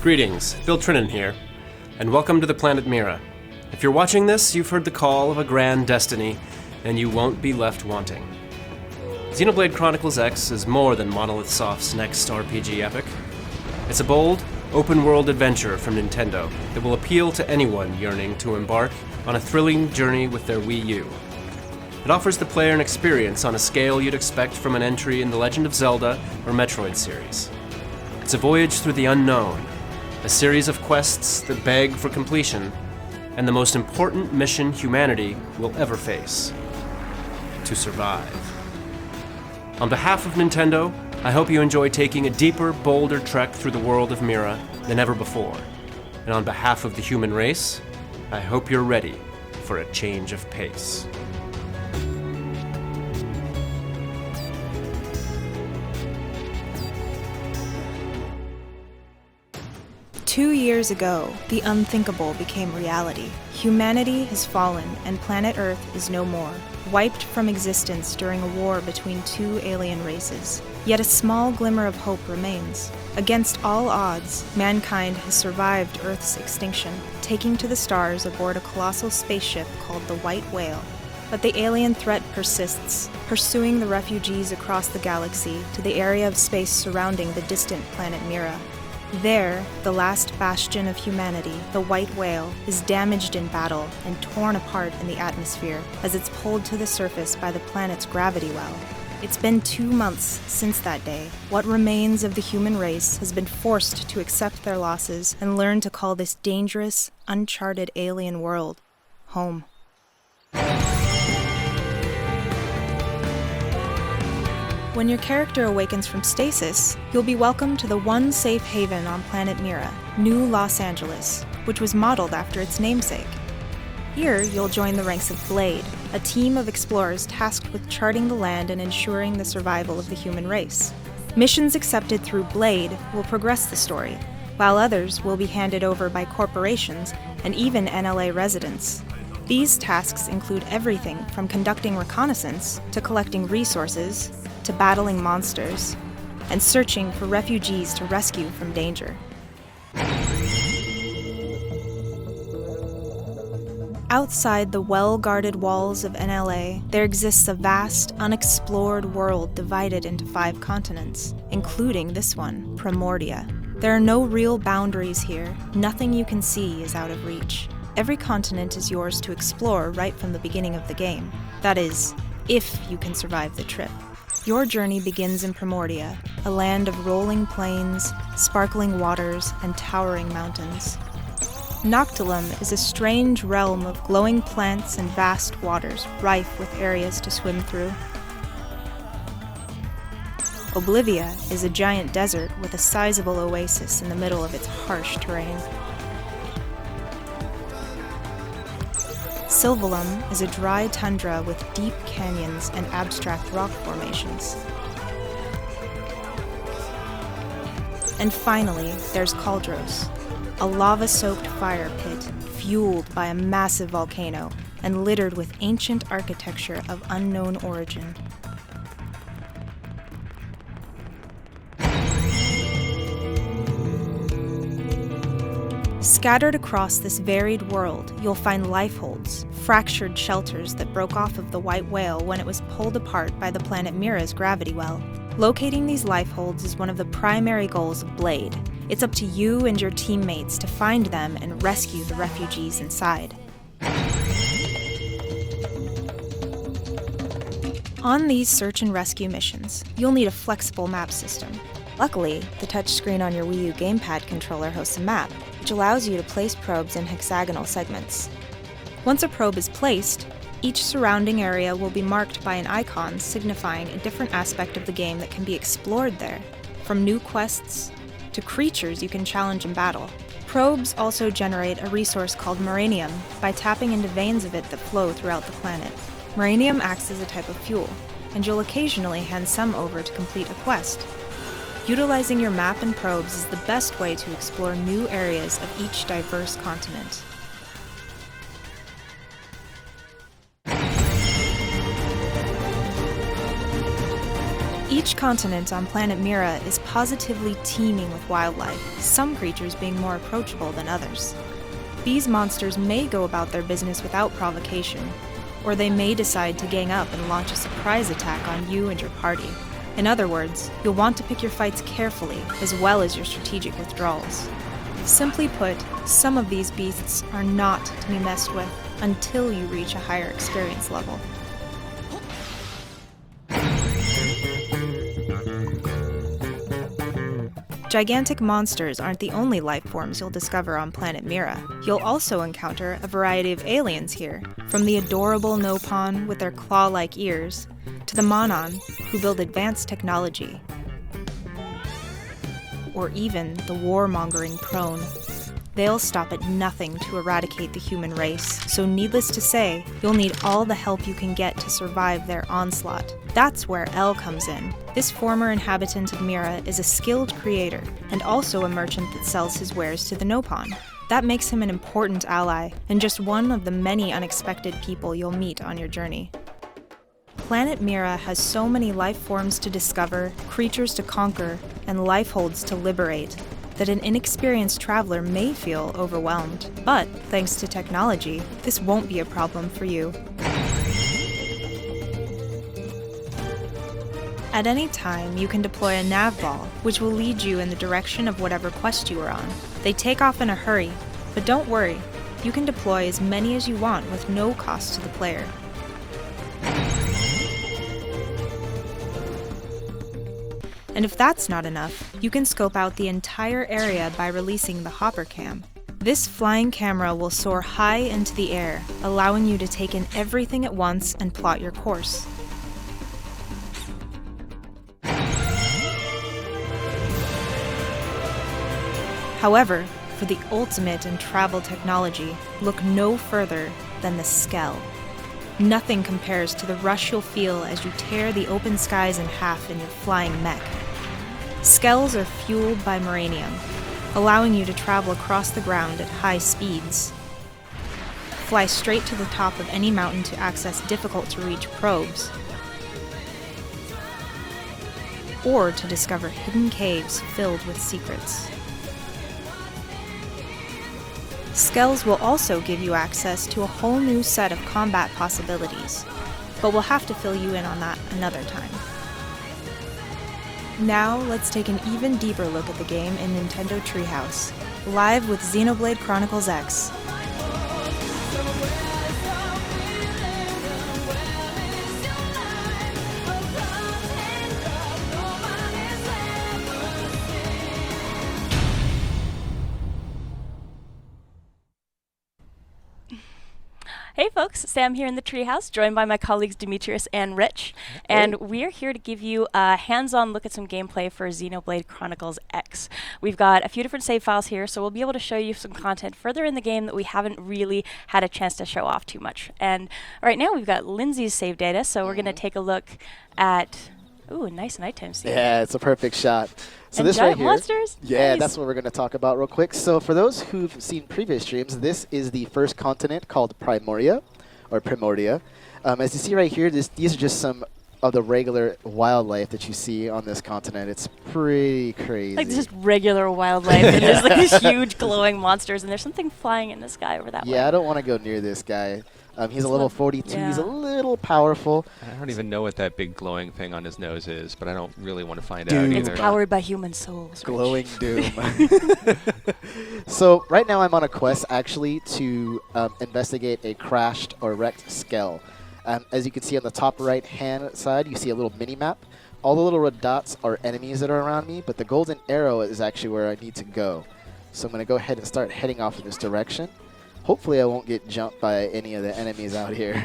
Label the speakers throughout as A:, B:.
A: Greetings, Bill Trinan here, and welcome to the planet Mira. If you're watching this, you've heard the call of a grand destiny, and you won't be left wanting. Xenoblade Chronicles X is more than Monolith Soft's next RPG epic. It's a bold, open-world adventure from Nintendo that will appeal to anyone yearning to embark on a thrilling journey with their Wii U. It offers the player an experience on a scale you'd expect from an entry in the Legend of Zelda or Metroid series. It's a voyage through the unknown, a series of quests that beg for completion, and the most important mission humanity will ever face: to survive. On behalf of Nintendo, I hope you enjoy taking a deeper, bolder trek through the world of Mira than ever before. And on behalf of the human race, I hope you're ready for a change of pace.
B: Two years ago, the unthinkable became reality. Humanity has fallen, and planet Earth is no more, wiped from existence during a war between two alien races. Yet a small glimmer of hope remains. Against all odds, mankind has survived Earth's extinction, taking to the stars aboard a colossal spaceship called the White Whale. But the alien threat persists, pursuing the refugees across the galaxy to the area of space surrounding the distant planet Mira. There, the last bastion of humanity, the White Whale, is damaged in battle and torn apart in the atmosphere as it's pulled to the surface by the planet's gravity well. It's been 2 months since that day. What remains of the human race has been forced to accept their losses and learn to call this dangerous, uncharted alien world home. When your character awakens from stasis, you'll be welcomed to the one safe haven on planet Mira, New Los Angeles, which was modeled after its namesake. Here, you'll join the ranks of Blade, a team of explorers tasked with charting the land and ensuring the survival of the human race. Missions accepted through Blade will progress the story, while others will be handed over by corporations and even NLA residents. These tasks include everything from conducting reconnaissance to collecting resources, to battling monsters, and searching for refugees to rescue from danger. Outside the well-guarded walls of NLA, there exists a vast, unexplored world divided into 5 continents, including this one, Primordia. There are no real boundaries here. Nothing you can see is out of reach. Every continent is yours to explore right from the beginning of the game. That is, if you can survive the trip. Your journey begins in Primordia, a land of rolling plains, sparkling waters, and towering mountains. Noctilum is a strange realm of glowing plants and vast waters, rife with areas to swim through. Oblivia is a giant desert with a sizable oasis in the middle of its harsh terrain. Sylvalum is a dry tundra with deep canyons and abstract rock formations. And finally, there's Kaldros, a lava-soaked fire pit fueled by a massive volcano and littered with ancient architecture of unknown origin. Scattered across this varied world, you'll find lifeholds, fractured shelters that broke off of the White Whale when it was pulled apart by the planet Mira's gravity well. Locating these lifeholds is one of the primary goals of Blade. It's up to you and your teammates to find them and rescue the refugees inside. On these search and rescue missions, you'll need a flexible map system. Luckily, the touchscreen on your Wii U gamepad controller hosts a map, which allows you to place probes in hexagonal segments. Once a probe is placed, each surrounding area will be marked by an icon signifying a different aspect of the game that can be explored there, from new quests to creatures you can challenge in battle. Probes also generate a resource called Moranium by tapping into veins of it that flow throughout the planet. Moranium acts as a type of fuel, and you'll occasionally hand some over to complete a quest. Utilizing your map and probes is the best way to explore new areas of each diverse continent. Each continent on planet Mira is positively teeming with wildlife, some creatures being more approachable than others. These monsters may go about their business without provocation, or they may decide to gang up and launch a surprise attack on you and your party. In other words, you'll want to pick your fights carefully, as well as your strategic withdrawals. Simply put, some of these beasts are not to be messed with until you reach a higher experience level. Gigantic monsters aren't the only life forms you'll discover on planet Mira. You'll also encounter a variety of aliens here, from the adorable Nopon with their claw-like ears, to the Monon, who build advanced technology, or even the warmongering Prone. They'll stop at nothing to eradicate the human race, so needless to say, you'll need all the help you can get to survive their onslaught. That's where L comes in. This former inhabitant of Mira is a skilled creator, and also a merchant that sells his wares to the Nopon. That makes him an important ally, and just one of the many unexpected people you'll meet on your journey. Planet Mira has so many life forms to discover, creatures to conquer, and lifeholds to liberate, that an inexperienced traveler may feel overwhelmed. But, thanks to technology, this won't be a problem for you. At any time, you can deploy a nav ball, which will lead you in the direction of whatever quest you are on. They take off in a hurry, but don't worry, you can deploy as many as you want with no cost to the player. And if that's not enough, you can scope out the entire area by releasing the hopper cam. This flying camera will soar high into the air, allowing you to take in everything at once and plot your course. However, for the ultimate in travel technology, look no further than the Skell. Nothing compares to the rush you'll feel as you tear the open skies in half in your flying mech. Skells are fueled by Moranium, allowing you to travel across the ground at high speeds. Fly straight to the top of any mountain to access difficult-to-reach probes, or to discover hidden caves filled with secrets. Skells will also give you access to a whole new set of combat possibilities, but we'll have to fill you in on that another time. Now, let's take an even deeper look at the game in Nintendo Treehouse, live with Xenoblade Chronicles X.
C: Hey folks, Sam here in the Treehouse, joined by my colleagues Demetrius and Rich, and we're here to give you a hands-on look at some gameplay for Xenoblade Chronicles X. We've got a few different save files here, so we'll be able to show you some content further in the game that we haven't really had a chance to show off too much. And right now we've got Lindsay's save data, so we're going to take a look at... Ooh, nice nighttime scene.
D: Yeah, it's a perfect shot. So
C: and
D: this right here,
C: monsters?
D: yeah,
C: Nice.
D: that's what we're going to talk about real quick. So for those who've seen previous streams, this is the first continent called Primordia, or Primordia. As you see right here, these are just some of the regular wildlife that you see on this continent. It's pretty crazy.
C: Like just regular wildlife, and there's like these huge glowing monsters, and there's something flying in the sky over that way.
D: Yeah, I don't want to go near this guy. He's a level 42.
C: Yeah.
D: He's a little powerful.
E: I don't even know what that big glowing thing on his nose is, but I don't really want to find
D: Dude.
E: out
C: It's
E: either.
C: powered by human souls. Rich.
D: Glowing doom. So right now I'm on a quest actually to investigate a crashed or wrecked Skell. As you can see on the top right hand side, you see a little mini map. All the little red dots are enemies that are around me, but the golden arrow is actually where I need to go. So I'm going to go ahead and start heading off in this direction. Hopefully I won't get jumped by any of the enemies out here.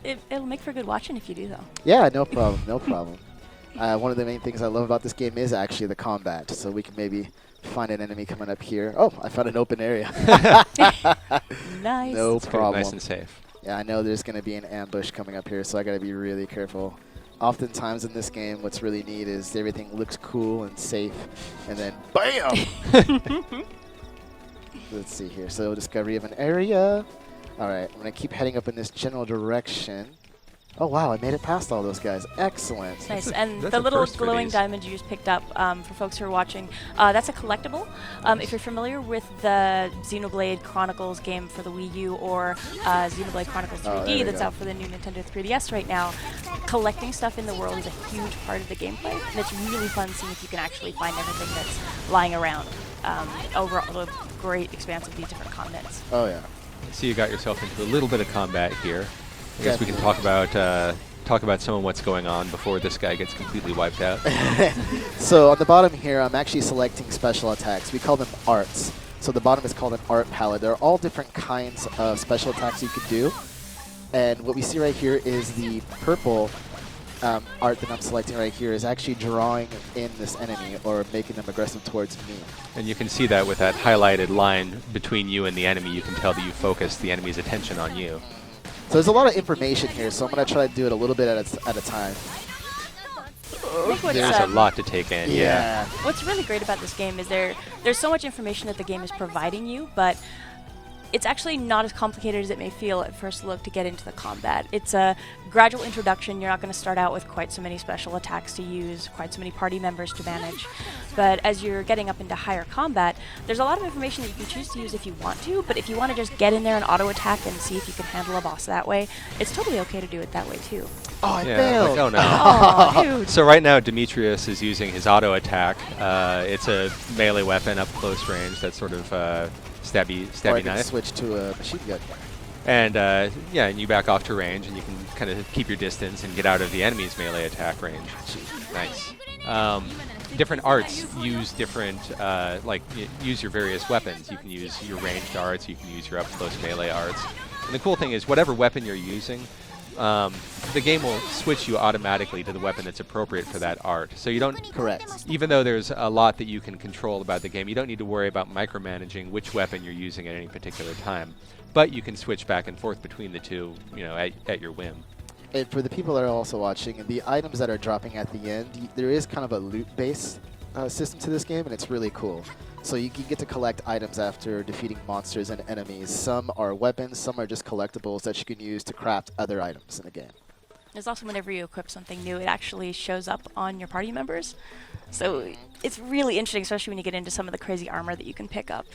C: It'll make for good watching if you do, though.
D: Yeah, no problem, no problem. One of the main things I love about this game is actually the combat, so we can maybe find an enemy coming up here. Oh, I found an open area.
C: Nice.
D: No
E: It's good,
D: problem.
E: nice and safe.
D: Yeah, I know there's going to be an ambush coming up here, so I got to be really careful. Oftentimes in this game, what's really neat is everything looks cool and safe, and then BAM! Let's see here. So discovery of an area. All right, I'm going to keep heading up in this general direction. Oh wow, I made it past all those guys. Excellent.
C: Nice. And
E: that's
C: the
E: a
C: little
E: first for
C: glowing
E: these.
C: diamond you just picked up, for folks who are watching, that's a collectible. If you're familiar with the Xenoblade Chronicles game for the Wii U or Xenoblade Chronicles
D: Oh,
C: 3D
D: there we
C: that's
D: go.
C: out for the new Nintendo 3DS right now, collecting stuff in the world is a huge part of the gameplay. And it's really fun seeing if you can actually find everything that's lying around over the great expanse of these different continents.
D: Oh yeah.
E: So you got yourself into a little bit of combat here. I guess we can talk about some of what's going on before this guy gets completely wiped out.
D: So on the bottom here, I'm actually selecting special attacks. We call them arts. So the bottom is called an art palette. There are all different kinds of special attacks you could do. And what we see right here is the purple art that I'm selecting right here is actually drawing in this enemy or making them aggressive towards me.
E: And you can see that with that highlighted line between you and the enemy, you can tell that you focus the enemy's attention on you.
D: So there's a lot of information here, so I'm going to try to do it a little bit at a time.
C: I think what's,
E: There's a lot to take in, yeah.
C: What's really great about this game is there's so much information that the game is providing you, but it's actually not as complicated as it may feel at first look to get into the combat. It's a gradual introduction. You're not going to start out with quite so many special attacks to use, quite so many party members to manage. But as you're getting up into higher combat, there's a lot of information that you can choose to use if you want to, but if you want to just get in there and auto-attack and see if you can handle a boss that way, it's totally okay to do it that way too.
D: Oh, I
E: Yeah,
D: failed.
E: like, oh no.
C: Oh, dude.
E: So right now, Demetrius is using his auto attack. It's a melee weapon up close range. That's sort of stabby
D: Or I can
E: knife.
D: switch to a machine gun.
E: And yeah, and you back off to range, and you can kind of keep your distance and get out of the enemy's melee attack range. Nice. Different arts use different, use your various weapons. You can use your ranged arts. You can use your up close melee arts. And the cool thing is, whatever weapon you're using, the game will switch you automatically to the weapon that's appropriate for that art. So you don't,
D: Correct.
E: even though there's a lot that you can control about the game, you don't need to worry about micromanaging which weapon you're using at any particular time. But you can switch back and forth between the two, at your whim.
D: And for the people that are also watching, the items that are dropping at the end, there is kind of a loot-based system to this game, and it's really cool. So you can get to collect items after defeating monsters and enemies. Some are weapons, some are just collectibles that you can use to craft other items in the game.
C: There's also whenever you equip something new, it actually shows up on your party members. So it's really interesting, especially when you get into some of the crazy armor that you can pick up.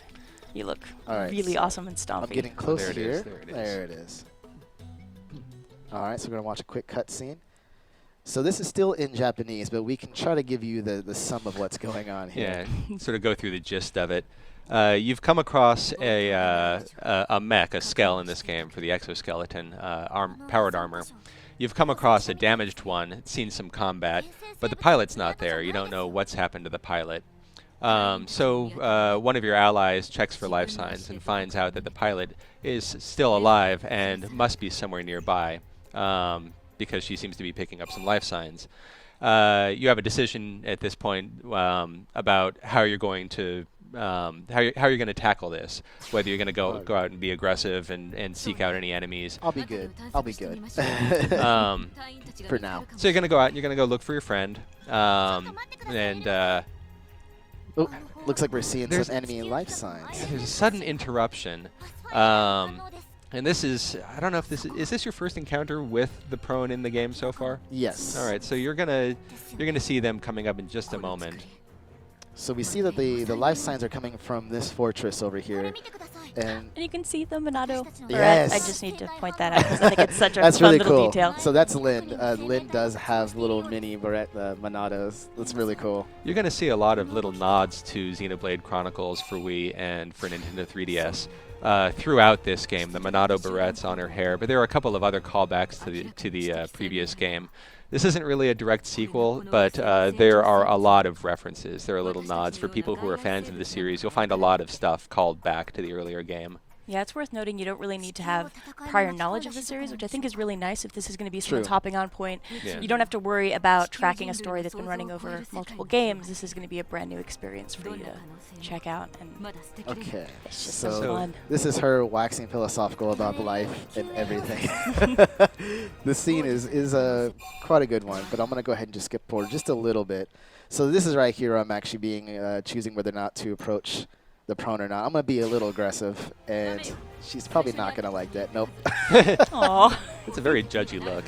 C: You look really awesome and stompy.
D: I'm getting close
E: There it
D: here.
E: is, there it is.
D: There it is. All right, so we're going to watch a quick cutscene. So this is still in Japanese, but we can try to give you the sum of what's going on here.
E: Yeah, sort of go through the gist of it. You've come across a mech, a skull in this game for the exoskeleton, powered armor. You've come across a damaged one, seen some combat, but the pilot's not there. You don't know what's happened to the pilot. So one of your allies checks for life signs and finds out that the pilot is still alive and must be somewhere nearby, because she seems to be picking up some life signs. You have a decision at this point about how you're going to how you're going to tackle this. Whether you're going to go out and be aggressive and seek out any enemies.
D: I'll be good. I'll be good. For now.
E: So you're going to go out and you're going to go look for your friend, and
D: Oh, looks like we're seeing
E: There's-
D: some enemy life signs.
E: there's a sudden interruption. And this is, I don't know if this is this your first encounter with the prone in the game so far?
D: Yes.
E: All right, so you're gonna see them coming up in just a moment.
D: So we see that the life signs are coming from this fortress over here. And
C: And you can see the Monado.
D: Yes.
C: I just need to point that out because I think it's such a
D: that's
C: fun
D: really
C: little
D: cool.
C: detail.
D: So that's Lynn. Lynn does have little mini Monados. That's really cool.
E: You're gonna see a lot of little nods to Xenoblade Chronicles for Wii and for Nintendo 3DS. Throughout this game, the Monado barrettes on her hair, but there are a couple of other callbacks to the previous game. This isn't really a direct sequel, but there are a lot of references. There are little nods. For people who are fans of the series, you'll find a lot of stuff called back to the earlier game.
C: Yeah, it's worth noting you don't really need to have prior knowledge of the series, which I think is really nice if this is going to be someone's
D: True.
C: hopping on point.
E: Yeah.
C: You don't have to worry about tracking a story that's been running over multiple games. This is going to be a brand new experience for you to check out. And
D: Okay.
C: it's just
D: So
C: so fun.
D: this is her waxing philosophical about life and everything. This scene is quite a good one, but I'm going to go ahead and just skip forward just a little bit. So this is right here. I'm actually choosing whether or not to approach the prone or not. I'm going to be a little aggressive, and she's probably not going to like that. Nope.
C: Aw.
E: It's a very judgy look.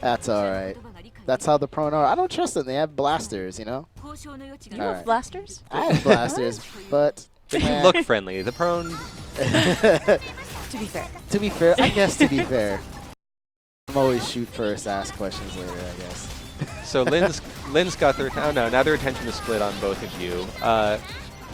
D: That's all right. That's how the prone are. I don't trust them. They have blasters, you know?
C: You have blasters?
D: I have blasters, but...
E: They can look friendly. The prone...
C: To be fair.
D: To be fair, I guess to be fair. I'm always shoot first, ask questions later, I guess.
E: So Lynn's got their... Oh, no, now their attention is split on both of you.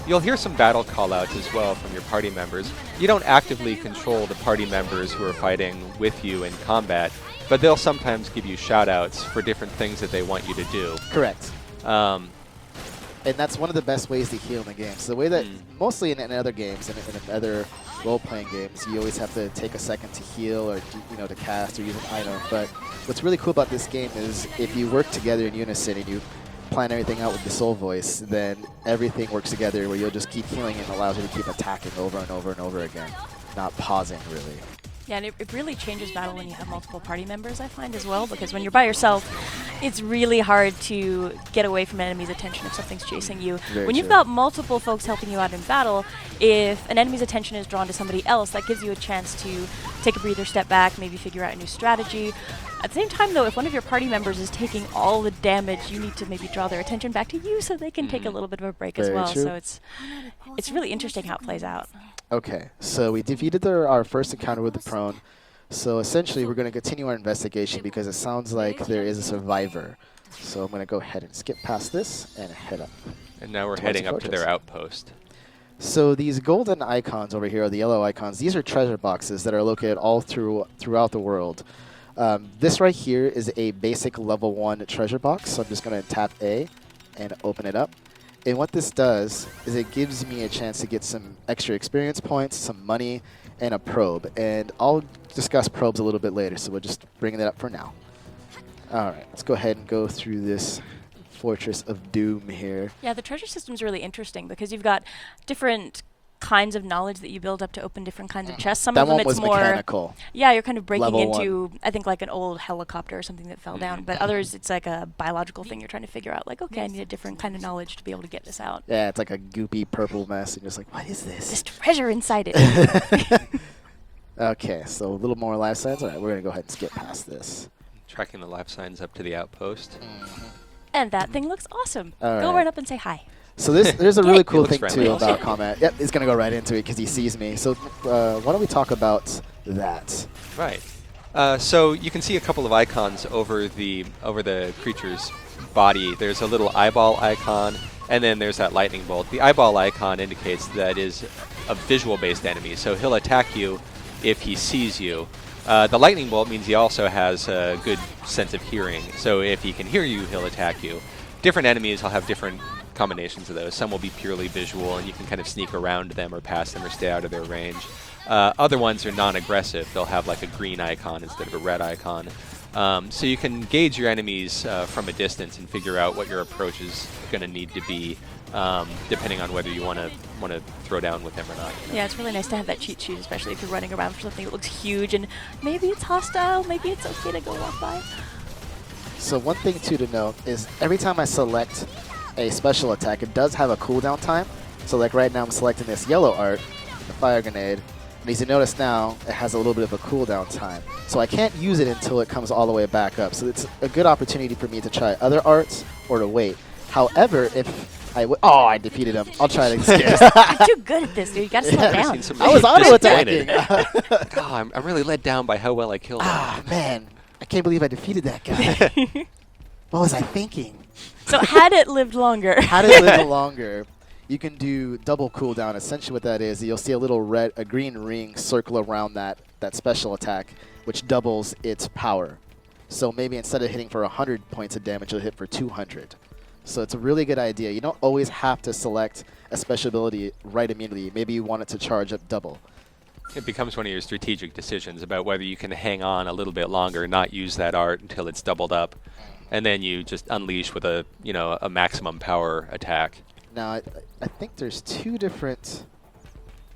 E: You'll hear some battle callouts as well from your party members. You don't actively control the party members who are fighting with you in combat, but they'll sometimes give you shout-outs for different things that they want you to do.
D: Correct. And that's one of the best ways to heal in the game. So the way that, mostly in other games, in other role-playing games, you always have to take a second to heal or to cast or use an item. But what's really cool about this game is if you work together in unison and you plan everything out with the soul voice, then everything works together where you'll just keep healing and allows you to keep attacking over and over and over again, not pausing really.
C: Yeah, and it really changes battle when you have multiple party members, I find, as well, because when you're by yourself, it's really hard to get away from an enemy's attention if something's chasing you.
D: Very
C: when you've
D: true.
C: got multiple folks helping you out in battle, if an enemy's attention is drawn to somebody else, that gives you a chance to take a breather, step back, maybe figure out a new strategy. At the same time, though, if one of your party members is taking all the damage, you need to maybe draw their attention back to you so they can take a little bit of a break as
D: Very
C: well.
D: true.
C: So it's really interesting how it plays out.
D: Okay, so we defeated our first encounter with the prone. So essentially, we're going to continue our investigation because it sounds like there is a survivor. So I'm going to go ahead and skip past this and head up.
E: And now we're
D: towards
E: heading
D: the
E: up to their
D: fortress.
E: outpost.
D: So these golden icons over here, or the yellow icons, these are treasure boxes that are located all throughout the world. This right here is a basic level 1 treasure box. So I'm just going to tap A and open it up. And what this does is it gives me a chance to get some extra experience points, some money, and a probe. And I'll discuss probes a little bit later, so we're just bringing that up for now. All right, let's go ahead and go through this Fortress of Doom here.
C: Yeah, the treasure system's really interesting because you've got different kinds of knowledge that you build up to open different kinds of chests. Some
D: That
C: of them
D: one
C: it's
D: was
C: more
D: mechanical.
C: Yeah, you're kind of breaking
D: Level
C: into I think like an old helicopter or something that fell down, but others it's like a biological thing you're trying to figure out like okay, I need a different kind of knowledge to be able to get this out.
D: Yeah, it's like a goopy purple mess, and you're just like, what is this?
C: There's treasure inside it.
D: Okay, so a little more life signs. All right, we're going to go ahead and skip past this.
E: Tracking the life signs up to the outpost.
C: And that thing looks awesome.
D: All
C: Go
D: right.
C: right up and say hi.
D: So there's a really cool
E: looks
D: thing
E: friendly.
D: too about combat. Yep, he's gonna go right into it because he sees me. So why don't we talk about that?
E: Right. So you can see a couple of icons over the creature's body. There's a little eyeball icon, and then there's that lightning bolt. The eyeball icon indicates that is a visual-based enemy, so he'll attack you if he sees you. The lightning bolt means he also has a good sense of hearing, so if he can hear you, he'll attack you. Different enemies will have different combinations of those. Some will be purely visual, and you can kind of sneak around them or past them or stay out of their range. Other ones are non-aggressive. They'll have like a green icon instead of a red icon. So you can gauge your enemies from a distance and figure out what your approach is going to need to be, depending on whether you want to throw down with them or not. You know?
C: Yeah, it's really nice to have that cheat sheet, especially if you're running around for something that looks huge and maybe it's hostile, maybe it's okay to go walk by.
D: So one thing too to note is every time I select a special attack, it does have a cooldown time. So like right now I'm selecting this yellow art, the fire grenade, and as you notice now, it has a little bit of a cooldown time. So I can't use it until it comes all the way back up. So it's a good opportunity for me to try other arts or to wait. However, if I defeated him. I'll try it again.
C: You're too good at this, dude. You gotta slow
D: Yeah.
C: down.
D: I was auto-attacking.
E: God, I'm really let down by how well I killed him.
D: Ah, man. I can't believe I defeated that guy. What was I thinking?
C: So had it lived longer.
D: Had it lived longer, you can do double cooldown. Essentially what that is, you'll see a green ring circle around that special attack, which doubles its power. So maybe instead of hitting for 100 points of damage, you'll hit for 200. So it's a really good idea. You don't always have to select a special ability right immediately. Maybe you want it to charge up double.
E: It becomes one of your strategic decisions about whether you can hang on a little bit longer, not use that art until it's doubled up, and then you just unleash with a maximum power attack.
D: Now, I think there's two different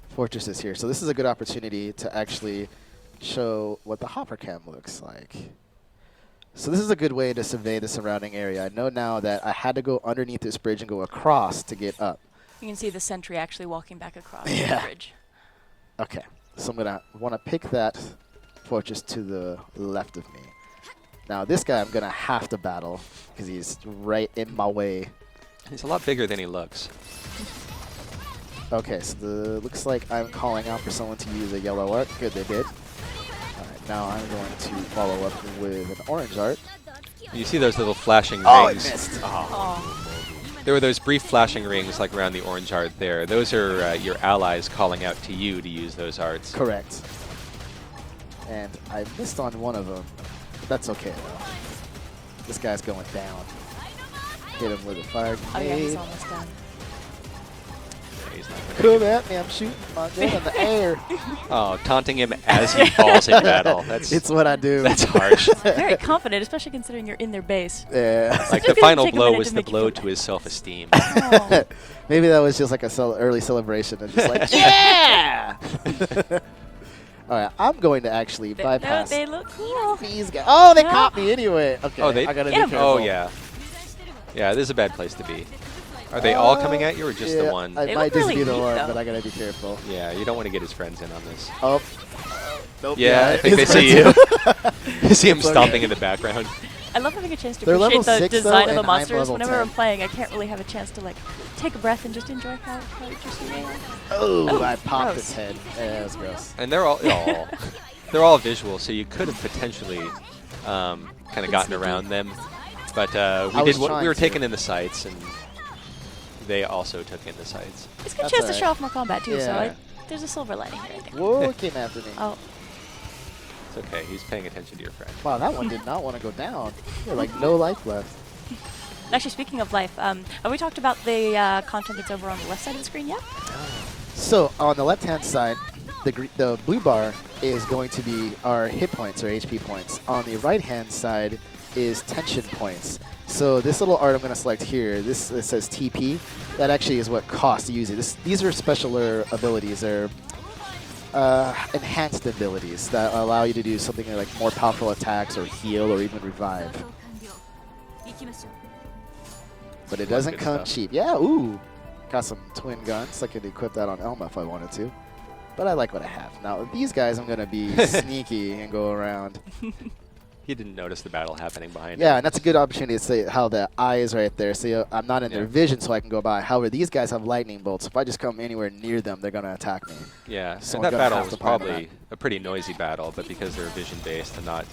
D: fortresses here. So this is a good opportunity to actually show what the hopper cam looks like. So this is a good way to survey the surrounding area. I know now that I had to go underneath this bridge and go across to get up.
C: You can see the sentry actually walking back across the
D: Yeah.
C: bridge.
D: Okay, so I'm going to want to pick that fortress to the left of me. Now this guy I'm going to have to battle because he's right in my way.
E: He's a lot bigger than he looks.
D: Okay, so looks like I'm calling out for someone to use a yellow art. Good, they did. Alright, now I'm going to follow up with an orange art.
E: You see those little flashing
D: Oh, it
E: rings?
D: missed!
E: There were those brief flashing rings like around the orange art there. Those are your allies calling out to you to use those arts.
D: Correct. And I missed on one of them. But that's okay, though. This guy's going down. Hit him with a fire
C: Oh yeah, he's
D: grenade.
C: almost done.
E: Yeah, he's not gonna
D: Come at me, I'm shooting my gun in the air.
E: Oh, taunting him as he falls in battle. That's
D: It's what I do.
E: that's harsh.
C: Very confident, especially considering you're in their base.
D: Yeah.
E: Like
C: It's
E: the
C: gonna
E: final
C: take a
E: blow
C: minute
E: was
C: to
E: the
C: make you
E: blow
C: feel
E: to
C: bad.
E: his self-esteem.
C: Oh.
D: Maybe that was just like a early celebration and just like, yeah! Alright, I'm going to actually bypass
C: They look cool.
D: these guys. Oh, they
C: No.
D: caught me anyway. Okay,
E: Oh, they-
D: I gotta be
C: Get 'em.
D: careful.
E: Oh yeah. Yeah, this is a bad place to be. Are they all coming at you or just
D: yeah,
E: the one?
D: I
C: They
D: might
C: look
D: just
C: really
D: be the
C: neat,
D: one,
C: though.
D: but I gotta be careful.
E: Yeah, you don't want to get his friends in on this.
D: Oh. Nope.
E: Yeah, I think they
D: it's
E: see you.
D: right
E: You see him
D: It's okay.
E: stomping in the background.
C: I love having a chance to
D: They're
C: appreciate
D: level
C: the
D: 6 though,
C: design of the
D: and I'm
C: monsters.
D: level
C: Whenever
D: 10.
C: I'm playing, I can't really have a chance to like take a breath and just enjoy how interesting they are.
D: Oh, I popped
C: gross.
D: its head. Yeah, that was gross.
E: And they're all they're all visual, so you could have potentially kind of gotten around them. But
D: I
E: we
D: was
E: did.
D: trying
E: We were
D: to.
E: taking in the sights, and they also took in the sights.
C: It's a good
D: That's
C: chance to
D: alright.
C: show off more combat too. So
D: Yeah.
C: there's a silver lining here, I think.
D: Whoa, it came after me.
C: Oh,
E: It's okay. He's paying attention to your friend.
D: Wow, that one did not want to go down. Yeah, like no life left.
C: actually, speaking of life, have we talked about the content that's over on the left side of the screen yet?
D: So on the left-hand side, the blue bar is going to be our hit points or HP points. On the right-hand side is tension points. So this little art I'm going to select here, this says TP. That actually is what costs to use it. These are special abilities. They're enhanced abilities that allow you to do something like more powerful attacks or heal or even revive. But it doesn't
E: good
D: come
E: stuff.
D: cheap. Yeah, ooh. Got some twin guns. I could equip that on Elma if I wanted to. But I like what I have. Now, with these guys, I'm going to be sneaky and go around.
E: He didn't notice the battle happening behind
D: Yeah,
E: him.
D: and that's a good opportunity to say how the eye is right there. So I'm not in their
E: Yeah.
D: vision, so I can go by. However, these guys have lightning bolts. If I just come anywhere near them, they're going to attack me.
E: Yeah, and
D: Someone's
E: that
D: gonna
E: battle
D: have
E: was
D: to find
E: probably a pretty noisy battle, but because they're vision-based and not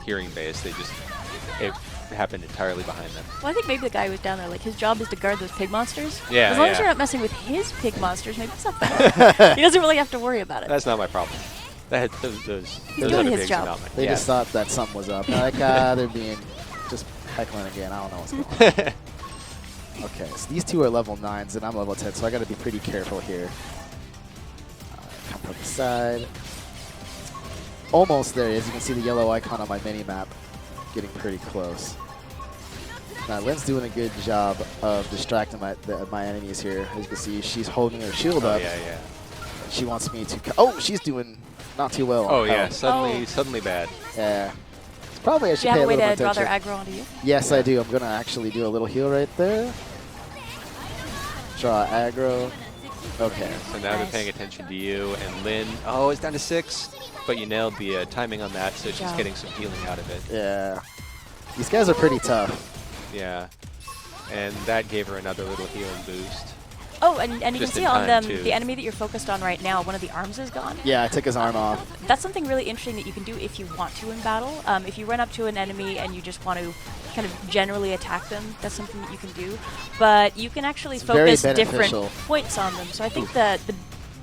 E: hearing-based, it happened entirely behind them.
C: Well, I think maybe the guy who was down there, like, his job is to guard those pig monsters.
E: Yeah,
C: As long as
E: yeah.
C: you're not messing with his pig monsters, maybe it's not bad. He doesn't really have to worry about it.
E: That's not my problem. Those
C: doing
E: other
C: his
E: pigs
C: job.
E: are not my
D: They
E: yeah.
D: just thought that something was up. Like, they're being just heckling again. I don't know what's going on. Okay, so these two are level 9s, and I'm level 10, so I got to be pretty careful here. Come from the side. Almost there. As you can see, the yellow icon on my mini-map getting pretty close. Now, Lynn's doing a good job of distracting my enemies here. As you can see, she's holding her shield
E: Oh,
D: up.
E: yeah, yeah.
D: She wants me to... Oh, she's doing not too well.
E: Oh,
D: on
E: yeah,
D: health.
E: suddenly bad.
D: Yeah. It's probably I
C: Do
D: should
C: you have
D: pay
C: a
D: a
C: way
D: little
C: to
D: more
C: draw
D: attention.
C: their aggro onto you?
D: Yes, I do. I'm going to actually do a little heal right there. Draw aggro. Okay.
E: So now they're
C: Nice.
E: paying attention to you, and Lynn, oh, it's down to 6, but you nailed the timing on that, so she's
C: job.
E: getting some healing out of it.
D: Yeah. These guys are pretty tough.
E: Yeah. And that gave her another little healing boost.
C: Oh, and you can
E: Just
C: see
E: in
C: on
E: time,
C: them,
E: too.
C: the enemy that you're focused on right now, one of the arms is gone.
D: Yeah, I took his arm off.
C: That's something really interesting that you can do if you want to in battle. If you run up to an enemy and you just want to kind of generally attack them, that's something that you can do. But you can actually
D: very
C: focus different
D: beneficial.
C: points on them. So I think the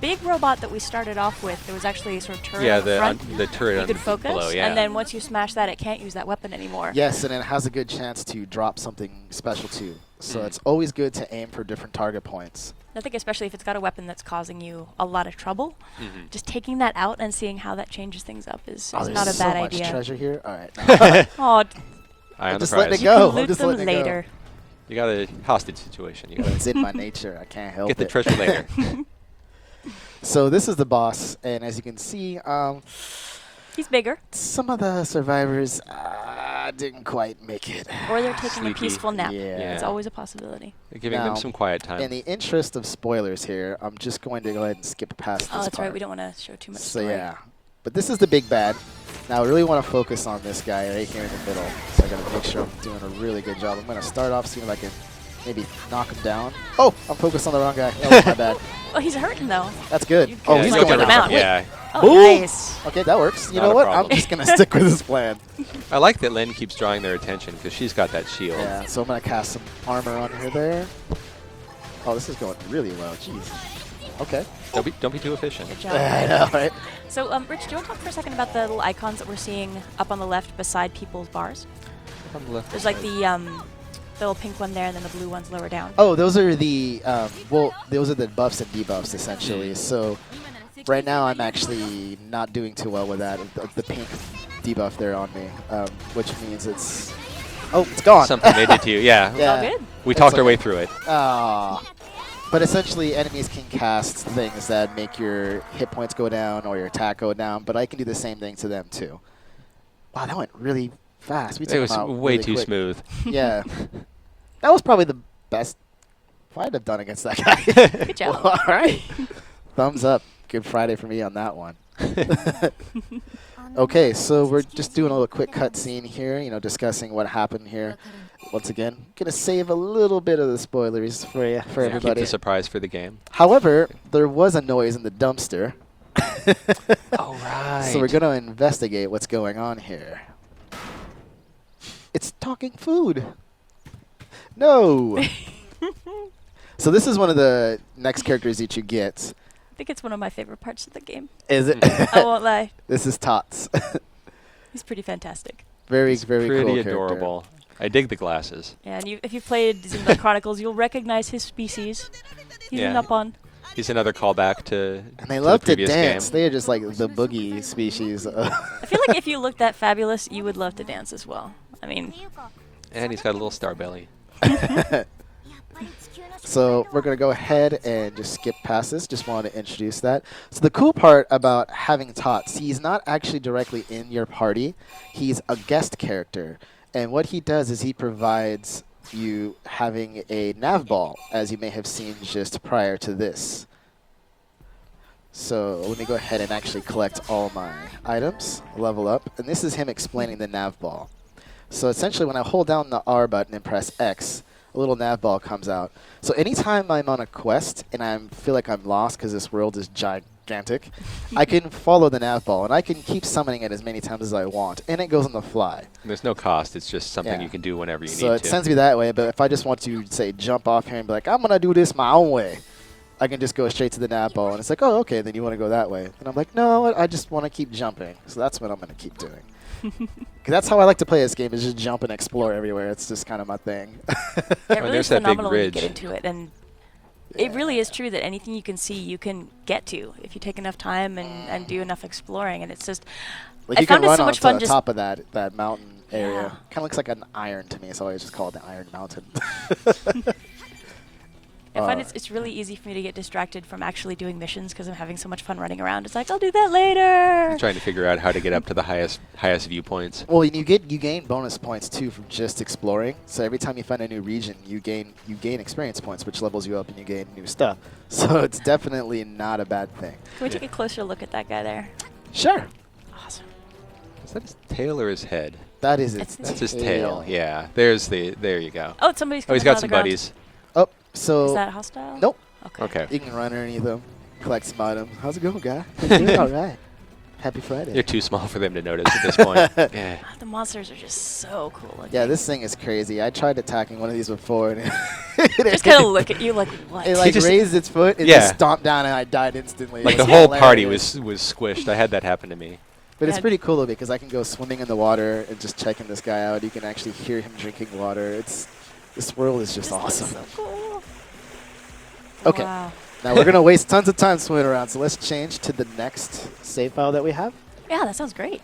C: big robot that we started off with, there was actually a sort of turret
E: Yeah,
C: in the front.
E: the turret
C: You
E: on
C: could focus,
E: below, yeah.
C: and then once you smash that, it can't use that weapon anymore.
D: Yes, and it has a good chance to drop something special too. So
E: Mm.
D: it's always good to aim for different target points.
C: I think especially if it's got a weapon that's causing you a lot of trouble,
E: Mhm.
C: just taking that out and seeing how that changes things up is
D: Oh, there's
C: not a
D: so
C: bad
D: much
C: idea.
D: treasure here. All right.
C: Oh,
E: Eye on the
D: Just letting
E: prize.
D: it
C: you
D: go.
C: can
D: I'm
C: loot
D: just
C: them
D: letting it go.
C: later.
E: You got a hostage situation. You
D: It's
E: got
D: in my nature. I can't help
E: to get the
D: it.
E: treasure later.
D: So this is the boss, and as you can see,
C: He's bigger,
D: some of the survivors didn't quite make it.
C: or they're taking a
E: Sleepy.
C: peaceful nap.
D: Yeah.
C: It's always a possibility.
E: Giving
D: Now,
E: them some quiet time.
D: In the interest of spoilers here, I'm just going to go ahead and skip past this
C: Oh, that's
D: part.
C: right. We don't want to show too much
D: So
C: story.
D: yeah, but this is the big bad. Now I really want to focus on this guy right here in the middle. So I got to make sure I'm doing a really good job. I'm going to start off seeing if I can maybe knock him down. Oh, I'm focused on the wrong guy. Oh, my bad.
C: Well, he's hurting though.
D: That's good.
C: You
D: Oh,
C: can,
D: he's
C: like,
D: going
C: take him
D: around.
C: out.
E: Yeah.
C: Oh,
D: Boom.
C: nice.
D: Okay, that works. You
E: Not
D: know
E: a
D: what?
E: problem.
D: I'm just going to stick with this plan.
E: I like that Lynn keeps drawing their attention because she's got that shield.
D: Yeah, so I'm going to cast some armor on her there. Oh, this is going really well. Jeez. Okay.
E: Don't be too efficient.
C: Good job.
D: I know, right?
C: So, Rich, do you want to talk for a second about the little icons that we're seeing up on the left beside people's bars?
E: On the left.
C: There's like the little pink one there, and then the blue one's lower down.
D: Oh, those are the those are the buffs and debuffs essentially. So right now I'm actually not doing too well with that. The pink debuff there on me, which means it's gone.
E: Something made it to you. Yeah.
D: Yeah.
C: All good.
E: We
D: It's
E: talked our
D: okay.
E: way through it.
D: Ah. But essentially, enemies can cast things that make your hit points go down or your attack go down. But I can do the same thing to them too. Wow, that went really fast. We took
E: It was
D: them out
E: way
D: really
E: too
D: quick.
E: smooth.
D: Yeah. That was probably the best fight I've done against that guy.
C: Good job.
D: Well, all right. Thumbs up. Good Friday for me on that one. Okay, so we're just doing a little quick cutscene here, discussing what happened here. Once again, gonna save a little bit of the spoilers for you, for
E: Keep
D: everybody.
E: the surprise for the game.
D: However, there was a noise in the dumpster.
E: Oh, right.
D: So we're gonna investigate what's going on here. It's talking food. No. So this is one of the next characters that you get.
C: I think it's one of my favorite parts of the game.
D: Is it?
C: I won't lie.
D: This is Tots.
C: He's pretty fantastic.
D: Very,
E: It's
D: very
E: pretty
D: cool character.
E: adorable. I dig the glasses.
C: Yeah, and if you've played Xenoblade Chronicles, you'll recognize his species. He's
E: Yeah.
C: an up-on.
E: He's another callback to
D: And they
E: to
D: love
E: the
D: to
E: previous
D: dance.
E: game.
D: They are just like the boogie species.
C: I feel like if you looked that fabulous, you would love to dance as well. I mean,
E: And he's got a little star belly.
D: So we're going to go ahead and just skip past this. Just wanted to introduce that. So the cool part about having Tots, he's not actually directly in your party. He's a guest character. And what he does is he provides you having a nav ball, as you may have seen just prior to this. So let me go ahead and actually collect all my items, level up. And this is him explaining the nav ball. So essentially when I hold down the R button and press X, a little nav ball comes out. So anytime I'm on a quest and I feel like I'm lost because this world is gigantic, I can follow the nav ball and I can keep summoning it as many times as I want. And it goes on the fly.
E: There's no cost. It's just something
D: Yeah.
E: you can do whenever you
D: So
E: need
D: it
E: to.
D: sends me that way, but if I just want to, say, jump off here and be like, I'm going to do this my own way, I can just go straight to the nav ball. And it's like, oh, okay, then you want to go that way. And I'm like, no, I just want to keep jumping. So that's what I'm going to keep doing. Because that's how I like to play this game, is just jump and explore everywhere. It's just kind of my thing.
C: it really
E: there's
C: is
E: that big
C: phenomenal when you get
E: ridge.
C: into it. And it really is true that anything you can see, you can get to if you take enough time and do enough exploring. And it's just,
D: Like
C: I
D: you can
C: found it
D: run
C: so
D: on
C: much
D: to
C: fun
D: the
C: just
D: top of that mountain area.
C: Yeah.
D: Kind of looks like an iron to me, so I always just call it the Iron Mountain.
C: I find it's really easy for me to get distracted from actually doing missions because I'm having so much fun running around. It's like, I'll do that later.
E: I'm trying to figure out how to get up to the highest viewpoints.
D: Well, you gain bonus points too from just exploring. So every time you find a new region, you gain experience points, which levels you up, and you gain new stuff. So it's definitely not a bad thing.
C: Can we take a closer look at that guy there?
D: Sure,
C: Awesome.
E: Is that his tail or his head?
D: that is
C: It's-
D: it.
E: That's his tail. Yeah. There you go.
C: Oh, somebody's
E: Oh,
C: coming
E: he's got
C: out of
E: some
C: the ground.
E: buddies.
D: Oh, so
C: Is that hostile?
D: nope.
C: Okay.
E: Okay.
D: You can run underneath them, collect some items. How's it going, guy? Good? All right. Happy Friday.
E: You're too small for them to notice at this point. Yeah.
C: Ah, the monsters are just so cool looking.
D: Yeah, this thing is crazy. I tried attacking one of these before, and
C: Just kind of look at you like, what?
D: it like
E: just-
D: raised its foot and
E: Yeah.
D: just stomped down, and I died instantly.
E: Like
D: It
E: the
D: was
E: whole party
D: hilarious.
E: was squished. I had that happen to me.
D: But it's
C: Yeah.
D: pretty cool though, because I can go swimming in the water and just checking this guy out. You can actually hear him drinking water. This world is just
C: looks
D: awesome.
C: so cool.
D: Okay.
C: Wow.
D: Now we're gonna waste tons of time swimming around, so let's change to the next save file that we have.
C: Yeah, that sounds great.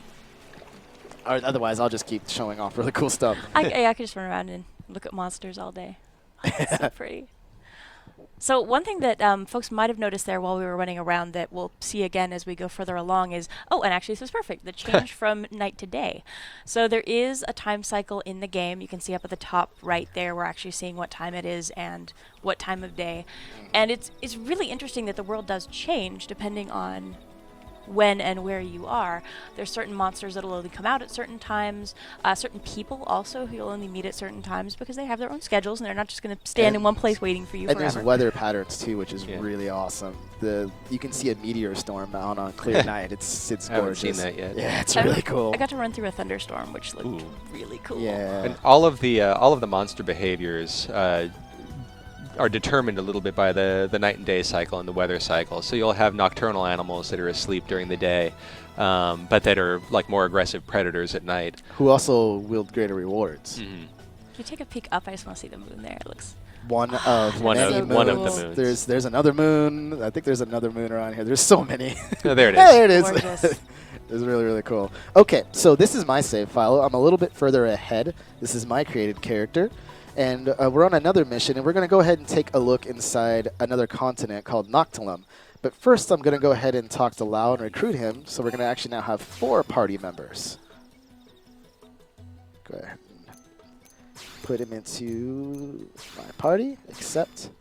D: Or otherwise, I'll just keep showing off really cool stuff.
C: I could just run around and look at monsters all day. It's so pretty. So one thing that folks might have noticed there while we were running around that we'll see again as we go further along is, oh, and actually this is perfect, the change from night to day. So there is a time cycle in the game. You can see up at the top right there, we're actually seeing what time it is and what time of day. And it's really interesting that the world does change depending on when and where you are. There's certain monsters that'll only come out at certain times, certain people also who you'll only meet at certain times because they have their own schedules and they're not just going to stand in one place waiting for you
D: and
C: forever.
D: there's weather patterns too, which is really awesome. You can see a meteor storm out on a clear night. It's gorgeous.
E: I haven't seen that yet.
D: Yeah, it's really cool.
C: I got to run through a thunderstorm, which looked really cool.
D: Yeah.
E: And all of the monster behaviors are determined a little bit by the night and day cycle and the weather cycle. So you'll have nocturnal animals that are asleep during the day, but that are like more aggressive predators at night.
D: Who also wield greater rewards.
E: Mm-hmm.
C: If you take a peek up, I just want to see the moon there. It looks
D: One of
E: one
D: many
E: of the
D: moons.
E: moons.
D: There's another moon. I think there's another moon around here. There's so many.
E: Oh, there it is.
D: There it is.
C: gorgeous.
D: It's really, really cool. Okay, so this is my save file. I'm a little bit further ahead. This is my created character. And we're on another mission, and we're going to go ahead and take a look inside another continent called Noctilum. But first, I'm going to go ahead and talk to Lau and recruit him, so we're going to actually now have 4 party members. Go ahead and put him into my party, accept.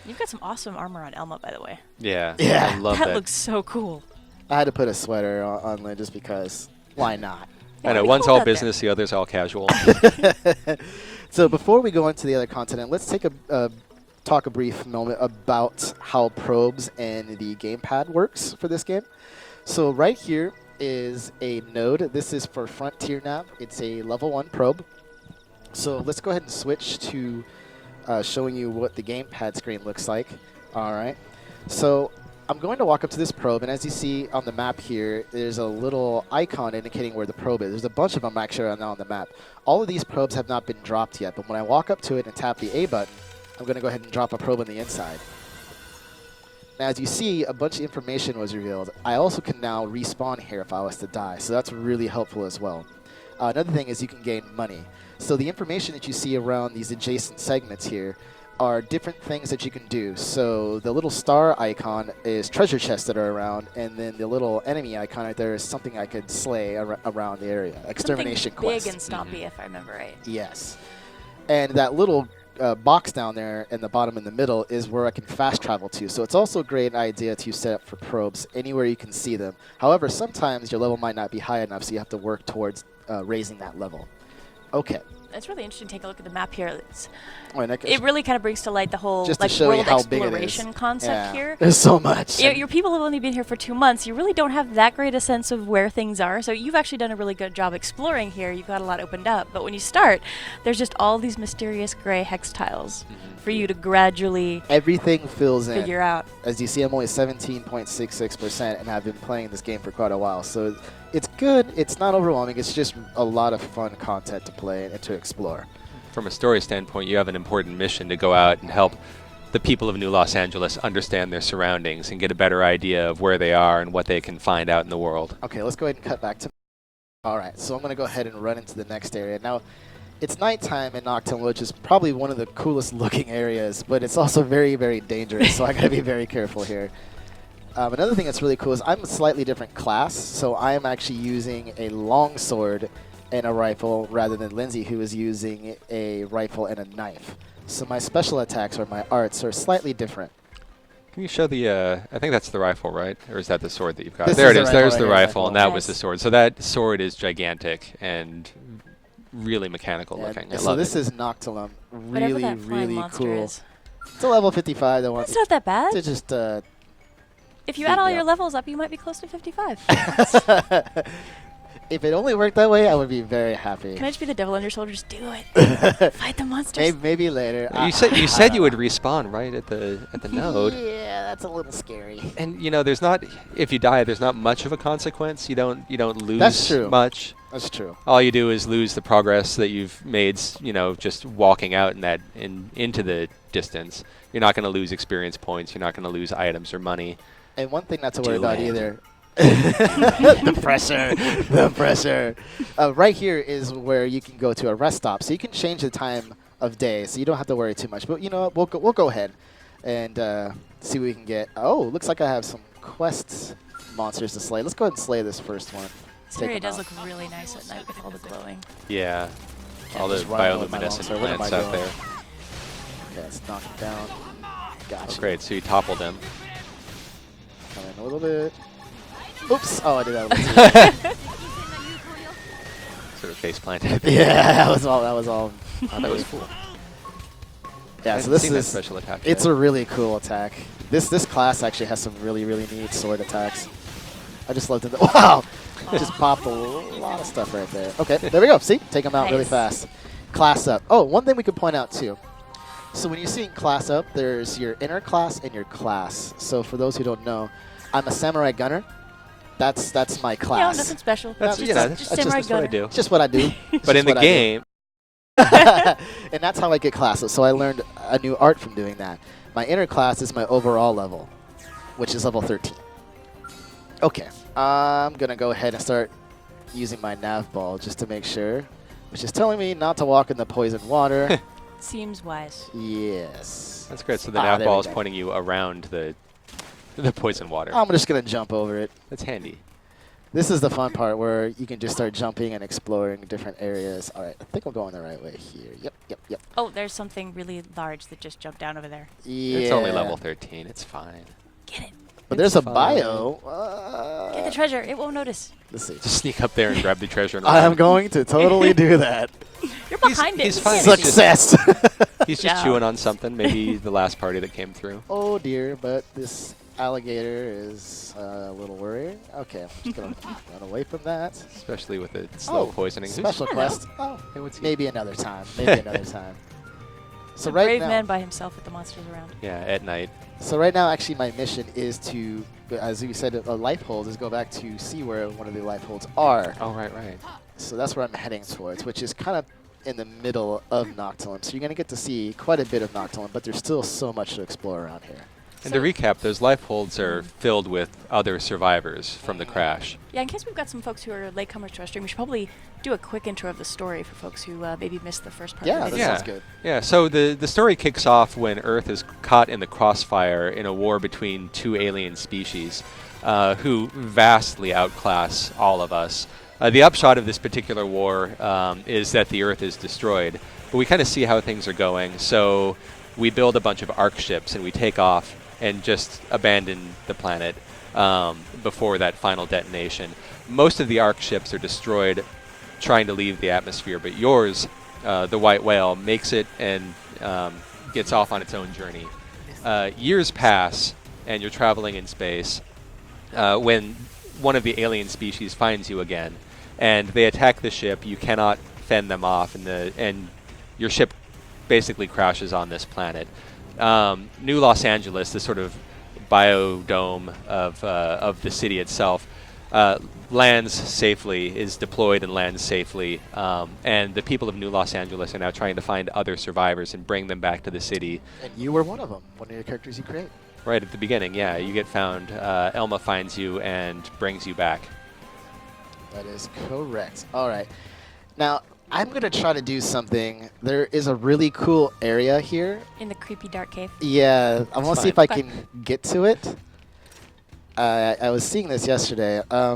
C: You've got some awesome armor on Elma, by the way.
E: Yeah.
D: Yeah.
E: I love
C: that
E: that.
C: looks so cool.
D: I had to put a sweater on Lynn just because. Why not?
E: I know,
C: pretty
E: one's
C: cool
E: all
C: out there.
E: business, the other's all casual.
D: So before we go into the other continent, let's take talk a brief moment about how probes and the gamepad works for this game. So right here is a node. This is for Frontier Nav. It's a level 1 probe. So let's go ahead and switch to showing you what the gamepad screen looks like. All right. So I'm going to walk up to this probe, and as you see on the map here, there's a little icon indicating where the probe is. There's a bunch of them actually on the map. All of these probes have not been dropped yet, but when I walk up to it and tap the A button, I'm going to go ahead and drop a probe on the inside. Now, as you see, a bunch of information was revealed. I also can now respawn here if I was to die, so that's really helpful as well. Another thing is you can gain money. So the information that you see around these adjacent segments here are different things that you can do. So the little star icon is treasure chests that are around, and then the little enemy icon right there is something I could slay around the area. Extermination
C: Something
D: quest.
C: big and stompy, if I remember right.
D: Yes. And that little box down there in the bottom in the middle is where I can fast travel to. So it's also a great idea to set up for probes anywhere you can see them. However, sometimes your level might not be high enough, so you have to work towards raising that level. Okay.
C: It's really interesting to take a look at the map here.
D: It
C: Really kind of brings to light the whole
D: just to
C: like
D: show you
C: world
D: how big it
C: exploration
D: is.
C: concept here.
D: There's so much.
C: Your people have only been here for 2 months. You really don't have that great a sense of where things are. So you've actually done a really good job exploring here. You've got a lot opened up. But when you start, there's just all these mysterious gray hex tiles for you to gradually
D: Everything fills in.
C: figure out.
D: As you see, I'm only 17.66% and have been playing this game for quite a while. So it's good. It's not overwhelming. It's just a lot of fun content to play and to explore.
E: From a story standpoint, you have an important mission to go out and help the people of New Los Angeles understand their surroundings and get a better idea of where they are and what they can find out in the world.
D: Okay, let's go ahead and cut back to... All right, so I'm going to go ahead and run into the next area. Now, it's nighttime in Noctilum, which is probably one of the coolest looking areas, but it's also very, very dangerous, so I got to be very careful here. Another thing that's really cool is I'm a slightly different class, so I am actually using a longsword and a rifle rather than Lindsay, who is using a rifle and a knife. So my special attacks or my arts are slightly different.
E: Can you show the, I think that's the rifle, right? Or is that the sword that you've got?
D: This
E: There
D: is
E: it
D: the
E: is.
D: rifle
E: There's
D: right
E: the
D: here,
E: rifle, and that was
C: Nice.
E: the sword. So that sword is gigantic and really mechanical looking. I
D: so
E: love
D: this
E: it.
D: is Noctilum.
C: Whatever
D: Really,
C: that flying
D: really
C: monster
D: cool.
C: is.
D: It's a level 55. That wants
C: That's not that bad.
D: to just...
C: If you add all
D: Yeah.
C: your levels up, you might be close to 55.
D: If it only worked that way, I would be very happy.
C: Can I just be the devil on your shoulder? Just do it. Fight the monsters.
D: Maybe later.
E: You said you would respawn right at the node.
D: Yeah, that's a little scary.
E: And you know, there's not, if you die, there's not much of a consequence. You don't lose
D: That's true.
E: much.
D: That's true.
E: All you do is lose the progress that you've made, just walking out into the distance. You're not going to lose experience points. You're not going to lose items or money.
D: And one thing not to worry
E: Do
D: about
E: it.
D: either. The pressure. The pressure. Right here is where you can go to a rest stop. So you can change the time of day, so you don't have to worry too much. But you know what? We'll go ahead and see what we can get. Oh, looks like I have some quests monsters to slay. Let's go ahead and slay this first one.
C: This area does look really nice at night with all the glowing.
E: Yeah.
D: Can't
E: All the
D: just run out with my
E: bioluminescent
D: longsword. What am
E: plants
D: I
E: out
D: doing?
E: there.
D: Okay, let's knock it down. Gotcha.
E: Oh, great. So you toppled him.
D: Come in a little bit. Oops. Oh, I did that a little too.
E: Sort of face planted.
D: Yeah, that was all. That was all.
E: Oh, that was cool.
D: Yeah,
E: I
D: so
E: haven't
D: this
E: seen that
D: is
E: special attack
D: it's
E: yet.
D: a really cool attack. This class actually has some really neat sword attacks. I just love them. Wow, just popped a lot of stuff right there. Okay, there we go. See, take them out really
C: Nice.
D: fast. Class up. Oh, one thing we could point out too. So when you're seeing class up, there's your inner class and your class. So for those who don't know, I'm a samurai gunner. That's my
C: You know,
D: class.
C: nothing special.
E: That's,
C: just,
E: you know,
C: just
E: that's
C: samurai
E: just what I
C: gunner.
E: do.
D: It's just what I do. It's
E: But
D: just
E: in the
D: what I do.
E: game,
D: And that's how I get classes. So I learned a new art from doing that. My inner class is my overall level, which is level 13. Okay, I'm going to go ahead and start using my nav ball just to make sure, which is telling me not to walk in the poison water.
C: Seems wise.
D: Yes.
E: that's great. So the
D: Ah,
E: nav
D: there we
E: ball is
D: go.
E: pointing you around the poison water.
D: I'm just going to jump over it.
E: That's handy.
D: This is the fun part where you can just start jumping and exploring different areas. All right, I think I'm going the right way here. Yep.
C: Oh, there's something really large that just jumped down over there.
D: Yeah.
E: It's only level 13. It's fine.
C: Get it.
D: But there's a
E: It's fine.
D: bio.
C: Get the treasure. It won't notice.
D: Let's see.
E: Just sneak up there and grab the treasure. And
D: I am
E: run.
D: going to totally do that.
C: You're behind it.
E: he's
C: You
E: fine.
C: can't
E: He's
C: see it.
D: Success.
E: He's just
C: Yeah.
E: chewing on something. Maybe the last party that came through.
D: Oh dear, but this alligator is a little worrying. Okay, I'm just going to run away from that.
E: Especially with the slow poisoning. Who's-
D: Special quest. Oh,
E: Hey, what's he?
D: maybe another time. Maybe another time. So
C: A
D: right
C: brave
D: now,
C: man by himself with the monsters around.
E: Yeah, at night.
D: so right now, actually, my mission is to, as you said, a life hold is go back to see where one of the life holds are.
E: Oh, right.
D: So that's where I'm heading towards, which is kind of in the middle of Noctilum. So you're going to get to see quite a bit of Noctilum, but there's still so much to explore around here.
E: And to recap, those life holds are filled with other survivors from the crash.
C: Yeah, in case we've got some folks who are latecomers to our stream, we should probably do a quick intro of the story for folks who maybe missed the first part.
D: Yeah,
C: of
D: that
C: the
E: Yeah.
D: sounds good.
E: Yeah, so the story kicks off when Earth is caught in the crossfire in a war between two alien species who vastly outclass all of us. The upshot of this particular war is that the Earth is destroyed, but we kind of see how things are going. So we build a bunch of arc ships and we take off and just abandon the planet before that final detonation. Most of the arc ships are destroyed trying to leave the atmosphere, but yours, the white whale, makes it and gets off on its own journey. Years pass and you're traveling in space when one of the alien species finds you again and they attack the ship. You cannot fend them off and your ship basically crashes on this planet. New Los Angeles, this sort of biodome of the city itself, lands safely, is deployed and lands safely, and the people of New Los Angeles are now trying to find other survivors and bring them back to the city.
D: And you were one of them, one of your characters you create.
E: Right at the beginning, yeah, you get found. Elma finds you and brings you back.
D: That is correct. All right. Now, I'm going to try to do something. There is a really cool area here.
C: In the creepy dark cave.
D: Yeah, I want to see if
E: fine.
D: I can get to it. I was seeing this yesterday. Oh,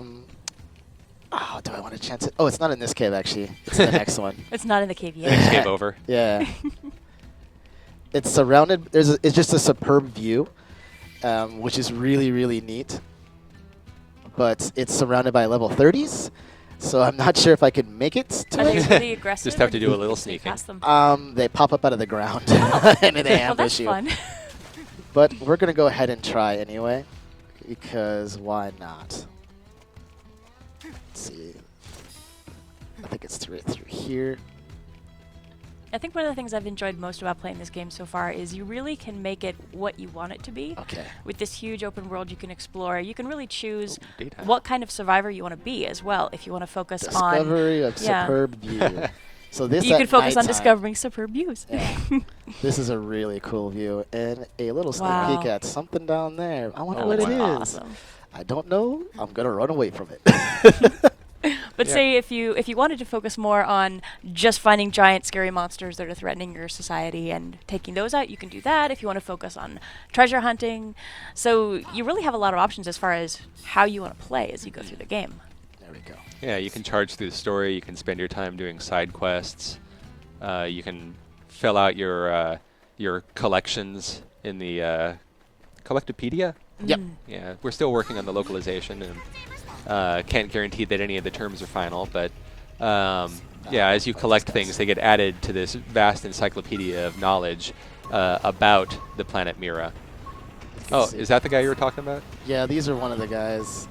D: do I want to chance it? Oh, it's not in this cave, actually. It's in the next one.
C: It's not in the cave yet.
E: Next game over.
D: Yeah. It's surrounded. It's just a superb view, which is really neat. But it's surrounded by level 30s, so I'm not sure if I can make it to
C: Are they
D: it.
C: really aggressive?
E: Just have to
C: or
E: do a
C: you
E: little
C: sneak
E: sneaking.
C: past them?
D: They pop up out of the ground and they
C: Well,
D: ambush
C: that's
D: you.
C: fun.
D: But we're gonna go ahead and try anyway, because why not? Let's see. I think it's right through here.
C: I think one of the things I've enjoyed most about playing this game so far is you really can make it what you want it to be.
D: Okay.
C: With this huge open world you can explore, you can really choose
E: Ooh, daytime.
C: what kind of survivor you want to be as well. If you want to focus
D: Discovery of
C: yeah.
D: superb view. So this
C: you
D: at
C: can focus on
D: nighttime.
C: discovering superb views.
D: Yeah. This is a really cool view and a little sneak
C: Wow.
D: peek at something down there. I wonder
E: Oh,
D: what it is.
E: wow.
C: Awesome.
D: I don't know. I'm gonna run away from it.
C: But
E: Yeah.
C: say if you wanted to focus more on just finding giant scary monsters that are threatening your society and taking those out, you can do that. If you want to focus on treasure hunting, so you really have a lot of options as far as how you want to play as you go through the game.
D: There we go.
E: Yeah, you can charge through the story. You can spend your time doing side quests. You can fill out your collections in the Collectopedia.
D: Yep.
C: Mm.
E: Yeah, we're still working on the localization, and Can't guarantee that any of the terms are final, but yeah, as you collect things, they get added to this vast encyclopedia of knowledge about the planet Mira. Oh, is that the guy you were talking about?
D: Yeah, these are one of the guys.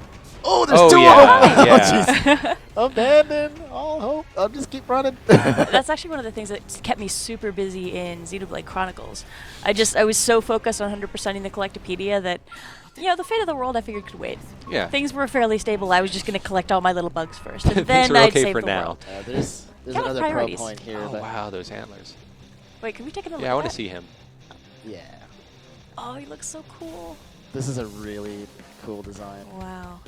D: Oh, there's two
E: yeah,
D: of them!
E: yeah.
D: Abandon all hope. I'll just keep running.
C: That's actually one of the things that kept me super busy in Xenoblade Chronicles. I was so focused on 100%ing the Collectopedia that, you know, the fate of the world I figured could wait.
E: Yeah.
C: Things were fairly stable. I was just going to collect all my little bugs first, and
E: Things
C: then
E: are
C: I'd
E: okay
C: save
E: for
C: the
E: now.
C: world.
D: There's
C: Kind of
D: another
C: priorities.
D: pro point here.
E: Oh,
D: but
E: wow, those antlers.
C: Wait, can we take another look
E: Yeah, I want
C: at
E: to see him.
D: Yeah.
C: Oh, he looks so cool.
D: This is a really cool design.
C: Wow.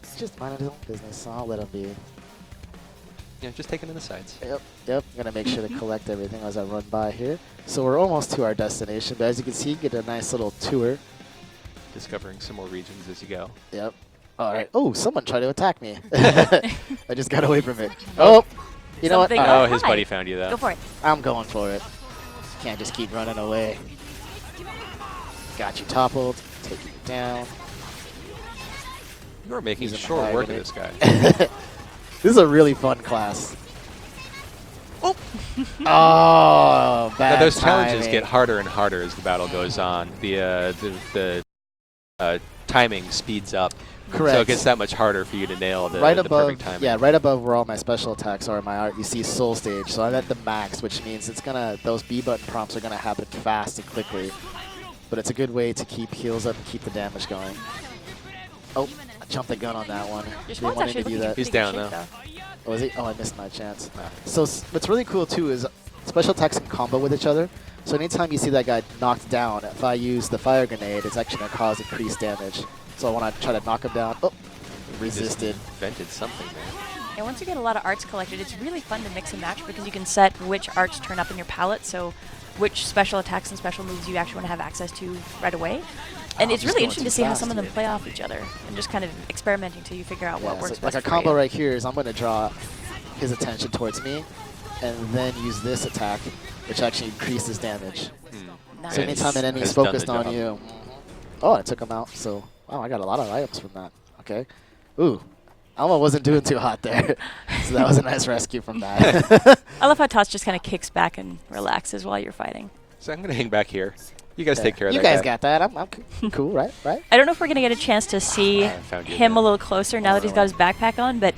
D: It's just minding his own business, so I'll let him be.
E: Yeah, just taking in the sides.
D: Yep. I'm going to make sure to collect everything as I run by here. So we're almost to our destination, but as you can see, you get a nice little tour.
E: Discovering some more regions as you go.
D: Yep. All right. Oh, someone tried to attack me. I just got away from it. Oh, you know what?
C: Something-
E: Oh,
C: Oh,
E: his
C: hi.
E: buddy found you, though.
C: Go for it.
D: I'm going for it. Can't just keep running away. Got you toppled. Taking you down.
E: You are making
D: He's in
E: short
D: fire
E: work of
D: today.
E: this guy.
D: This is a really fun class. Oh, oh bad
E: Now, those challenges
D: timing.
E: get harder and harder as the battle goes on. The timing speeds up.
D: Correct.
E: So it gets that much harder for you to nail the,
D: right
E: the
D: above,
E: perfect timing.
D: yeah, right above where all my special attacks are in my art, you see Soul Stage. So I'm at the max, which means it's gonna those B button prompts are gonna happen fast and quickly. But it's a good way to keep heals up and keep the damage going. Oh, I jumped the gun on that one.
C: Your
D: Didn't
C: spawn's
D: want
C: actually
D: to do
C: looking
D: that.
E: He's
C: pretty good
E: down,
C: shape,
E: though.
D: Oh, is he? Oh, I missed my chance. So what's really cool too is special attacks can combo with each other. So anytime you see that guy knocked down, if I use the fire grenade, it's actually gonna cause increased damage. So I want to try to knock him down. Oh, resisted.
E: Just invented something there.
C: And once you get a lot of arts collected, it's really fun to mix and match because you can set which arts turn up in your palette, so which special attacks and special moves you actually want to have access to right away. And
D: Oh,
C: it's
D: I'm just
C: really
D: going
C: interesting
D: too
C: to see how
D: fast,
C: some of them
D: dude.
C: play off each other and just kind of experimenting until you figure out what
D: Yeah,
C: works
D: so like
C: best
D: a
C: for
D: combo
C: you.
D: right here is I'm going to draw his attention towards me, and then use this attack, which actually increases damage.
C: Nice.
D: So anytime an enemy's
E: Has done the
D: focused on
E: job.
D: you, oh, I took him out. So wow, I got a lot of items from that. Okay, ooh, Alma wasn't doing too hot there, so that was a nice rescue from that.
C: I love how Tots just kind of kicks back and relaxes while you're fighting.
E: So I'm going to hang back here. You guys take care of
D: you
E: that
D: guys
E: guy.
D: got that. I'm cool, right? Right.
C: I don't know if we're going to get a chance to see
E: I found you
C: him
E: again.
C: a little closer now that he's got
D: really?
C: his backpack on, but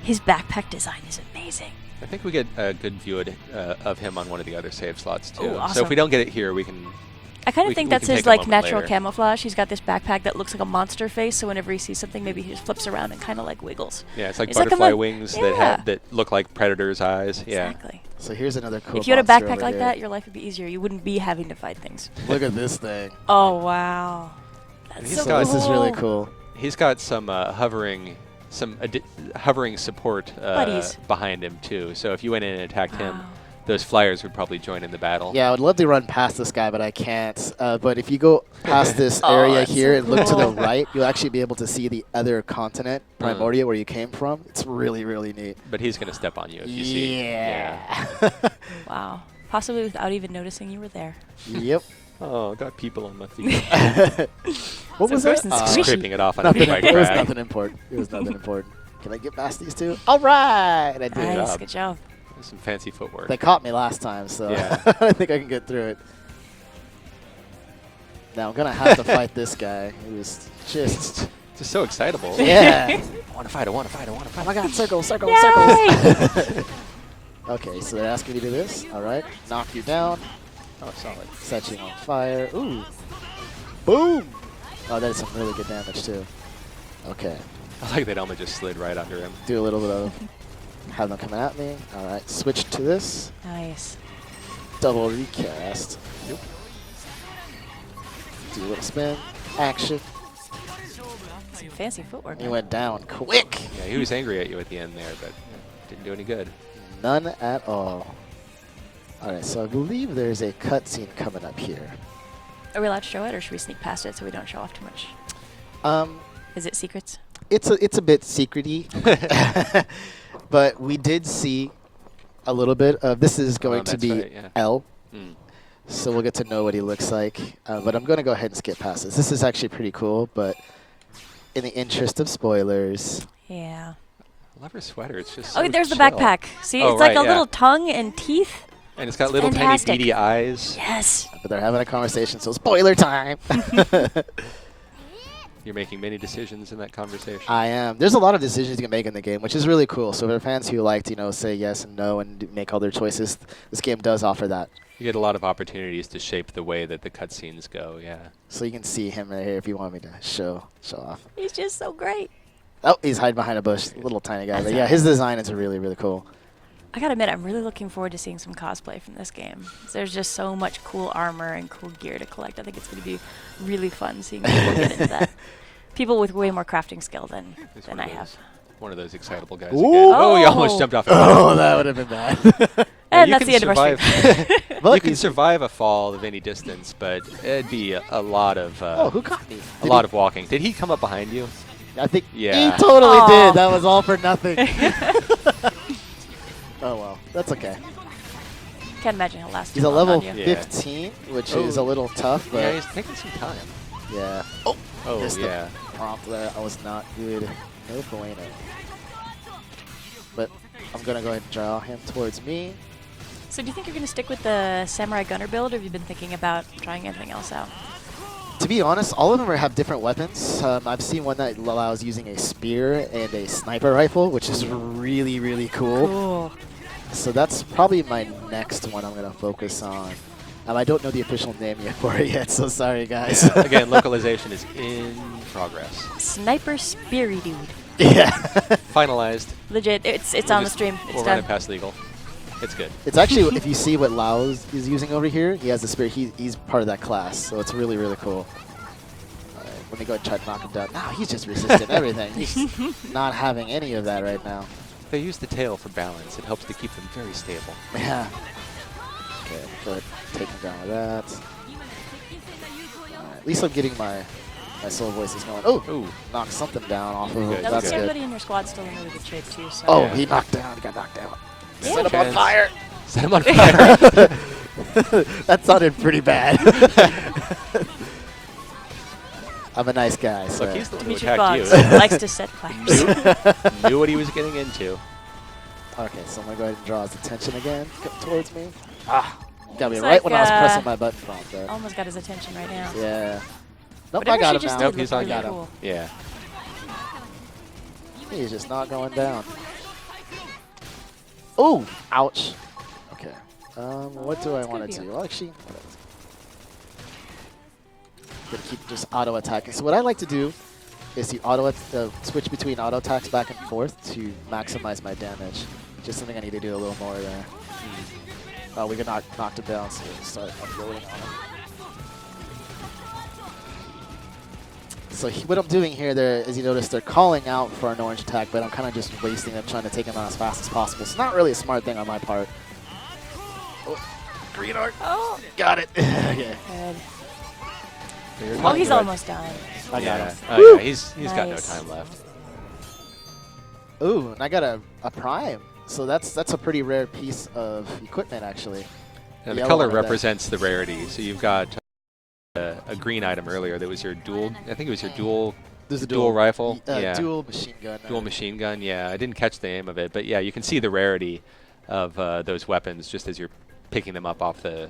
C: his backpack design is amazing.
E: I think we get a good view of him on one of the other save slots, too.
C: Ooh,
E: So
C: awesome.
E: if we don't get it here, we can...
C: I kind
E: We
C: of think
E: can
C: that's
E: take
C: his
E: a
C: like
E: moment
C: natural
E: later.
C: camouflage. He's got this backpack that looks like a monster face, so whenever he sees something, maybe he just flips around and kind of like wiggles.
E: Yeah, it's like
C: It's like a
E: butterfly
C: mon-
E: wings
C: Yeah.
E: that look like predator's eyes. Yeah.
C: Exactly.
D: So here's another cool.
C: If you had a
D: monster
C: backpack
D: over
C: like
D: here.
C: that, your life would be easier. You wouldn't be having to fight things.
D: Look at this thing.
C: Oh wow, that's
E: He's
C: so
E: got-
C: cool.
D: This is really cool.
E: He's got some hovering support
C: Buddies.
E: behind him, too. So if you went in and attacked him,
C: Wow.
E: those flyers would probably join in the battle.
D: Yeah, I would love to run past this guy, but I can't. But if you go past this
C: Oh,
D: area
C: that's
D: here
C: so
D: and look to the
C: cool.
D: right, you'll actually be able to see the other continent, Primordia, where you came from. It's really, really neat.
E: But he's going to step on you if you see.
D: Yeah.
C: Wow. Possibly without even noticing you were there.
D: Yep.
E: Oh, got people on my feet.
D: What
C: So
D: was
C: gross
D: that?
C: and
E: Just
C: squishy.
E: scraping it off on
D: Nothing.
E: a bike
D: It was
E: rack.
D: nothing important. It was nothing important. Can I get past these two? All right, I did.
C: Nice,
E: job.
C: good job.
E: Some fancy footwork.
D: They caught me last time, so
E: Yeah.
D: I think I can get through it. Now I'm gonna have to fight this guy. He was just,
E: Just so excitable.
D: yeah.
E: I want to fight, I want to fight, I want to
D: Oh
E: fight.
D: my God! Circles, circles,
C: Yay!
D: circles. Okay, so they're asking me to do this. All right, knock you down.
E: Oh, solid.
D: Set you on fire. Ooh. Boom. Oh, that is some really good damage too. Okay,
E: I like that Elma just slid right under him.
D: do a little bit of have them coming at me. All right, switch to this.
C: Nice.
D: Double recast. Do a little spin. Action.
C: Some fancy footwork.
D: He went down quick.
E: Yeah, he was angry at you at the end there, but didn't do any good.
D: None at all. All right, so I believe there's a cutscene coming up here.
C: Are we allowed to show it, or should we sneak past it so we don't show off too much? Is it secrets?
D: It's a bit secrety, but we did see a little bit of this is going to
E: that's
D: be
E: right, yeah.
D: L,
E: Mm.
D: so we'll get to know what he looks like. But I'm going to go ahead and skip past this. This is actually pretty cool, but in the interest of spoilers.
C: Yeah.
E: I love her sweater. It's just
C: Oh,
E: so
C: there's the
E: chill.
C: backpack. See,
E: Oh,
C: it's like
E: right,
C: a
E: yeah.
C: little tongue and teeth.
E: And it's got little
C: fantastic.
E: tiny beady eyes.
C: Yes.
D: But they're having a conversation, so spoiler time.
E: You're making many decisions in that conversation.
D: I am. There's a lot of decisions you can make in the game, which is really cool. So for fans who like to, say yes and no and make all their choices, this game does offer that.
E: You get a lot of opportunities to shape the way that the cutscenes go, yeah.
D: So you can see him right here if you want me to show off.
C: He's just so great.
D: Oh, he's hiding behind a bush, little tiny guy. But yeah, his design is really, really cool.
C: I gotta admit, I'm really looking forward to seeing some cosplay from this game. There's just so much cool armor and cool gear to collect. I think it's going to be really fun seeing people get into that. People with way more crafting skill than I have.
E: One of those excitable guys
D: Ooh.
E: again. Oh, he almost jumped off.
D: Oh, that would have been bad.
C: And
E: you
C: that's the end of our stream.
E: You can survive a fall of any distance, but it'd be a lot of
D: Oh, who caught me?
E: a lot of walking. Did he come up behind you?
D: I think
E: Yeah.
D: he totally
C: Aw.
D: did. That was all for nothing. Oh, well. That's okay.
C: Can't imagine he'll last
D: He's
C: too
D: a
C: long
D: level
C: on you.
E: Yeah.
D: 15, which
E: Oh.
D: is a little tough,
E: Yeah,
D: but
E: he's taking some time.
D: yeah. Oh,
E: Oh,
D: missed
E: yeah.
D: the prompt there. I was not good. No bueno. But I'm going to go ahead and draw him towards me.
C: So do you think you're going to stick with the Samurai Gunner build, or have you been thinking about trying anything else out?
D: To be honest, all of them have different weapons. I've seen one that allows using a spear and a sniper rifle, which is really, really cool.
C: Cool.
D: So that's probably my next one I'm going to focus on. I don't know the official name yet for it yet, so sorry, guys.
E: Yeah. Again, localization is in progress.
C: Sniper Speary Dude.
D: Yeah.
E: Finalized.
C: Legit, it's
E: We'll
C: on the
E: just-
C: stream. It's
E: We'll run
C: done.
E: it past legal. It's good.
D: It's actually, if you see what Lao is using over here, he has the spear. He's part of that class, so it's really, really cool. All right, let me go and try to knock him down. No, he's just resisting everything. He's not having any of that right now.
E: They use the tail for balance. It helps to keep them very stable.
D: Yeah. Okay, go ahead, take him down with that. At least I'm getting my soul voices going. Oh,
E: Ooh.
D: knocked something down off of
E: Good,
D: him.
E: good.
C: Now,
D: That's
C: looks like
D: good.
C: everybody in your squad's still in really good shape, too. So.
D: Oh,
E: Yeah.
D: he knocked down. He got knocked down.
C: Yeah.
D: Set him on
E: Chance.
D: fire.
E: Set him on fire.
D: That sounded pretty bad. I'm a nice guy. So.
E: Look, he's the one who
C: Demetrius
E: attacked
C: Boggs
E: you.
C: likes to set fires.
E: Knew what he was getting into.
D: Okay, so I'm going to go ahead and draw his attention again. Come towards me. Ah, got me
C: Looks
D: right
C: like,
D: when I was pressing my button prompt there.
C: Almost got his attention right now.
D: Yeah. Nope,
C: Whatever
D: I got
C: she
D: him
C: just
D: now.
E: Nope,
C: did
E: he's
C: looked
E: on
C: really
D: got him.
C: cool.
E: Yeah.
D: He's just not going down. Oh, ouch. Okay. What do I
C: it's
D: want
C: good
D: to
C: view.
D: do? Well, actually, gonna keep just auto attacking. So what I like to do is to switch between auto attacks back and forth to maximize my damage. Just something I need to do a little more there. Oh, we got knocked him down, so we'll start unloading on him. So what I'm doing here, as you notice, they're calling out for an orange attack, but I'm kind of just wasting them, trying to take him out as fast as possible. It's not really a smart thing on my part. Oh, green arc.
C: Oh,
D: Got it. Okay.
C: good.
E: You're
C: Oh,
E: not
C: he's
E: good.
C: almost done.
D: I got
E: Yeah.
D: him.
E: Oh, yeah. He's got no
C: Nice.
E: time left.
D: Ooh, and I got a prime. So that's a pretty rare piece of equipment, actually.
E: And the
D: Yellow
E: color
D: one right there.
E: represents the rarity. So you've got a green item earlier that was your dual. I think it was your dual.
D: There's a
E: Dual rifle? Yeah.
D: Dual machine gun.
E: Dual machine gun. Yeah, I didn't catch the name of it, but yeah, you can see the rarity of those weapons just as you're picking them up off the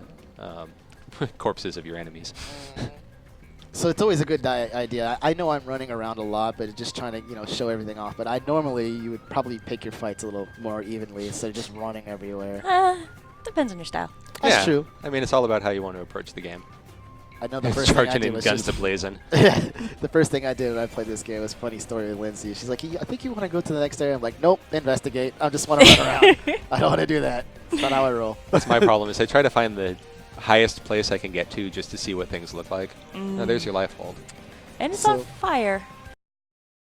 E: corpses of your enemies.
D: So it's always a good idea. I know I'm running around a lot, but just trying to show everything off. But you would probably pick your fights a little more evenly instead of just running everywhere.
C: Depends on your style.
D: That's
E: Yeah.
D: true.
E: I mean, it's all about how you want to approach the game.
D: I know the first thing I
E: Charging
D: did
E: in
D: was
E: guns
D: just
E: to blazing.
D: the first thing I did when I played this game was a funny story with Lindsay. She's like, I think you want to go to the next area. I'm like, nope, investigate. I just want to run around. I don't want to do that. That's not how I roll.
E: That's my problem. Is I try to find the highest place I can get to just to see what things look like. Now, there's your life hold.
C: And it's
D: So-
C: on fire.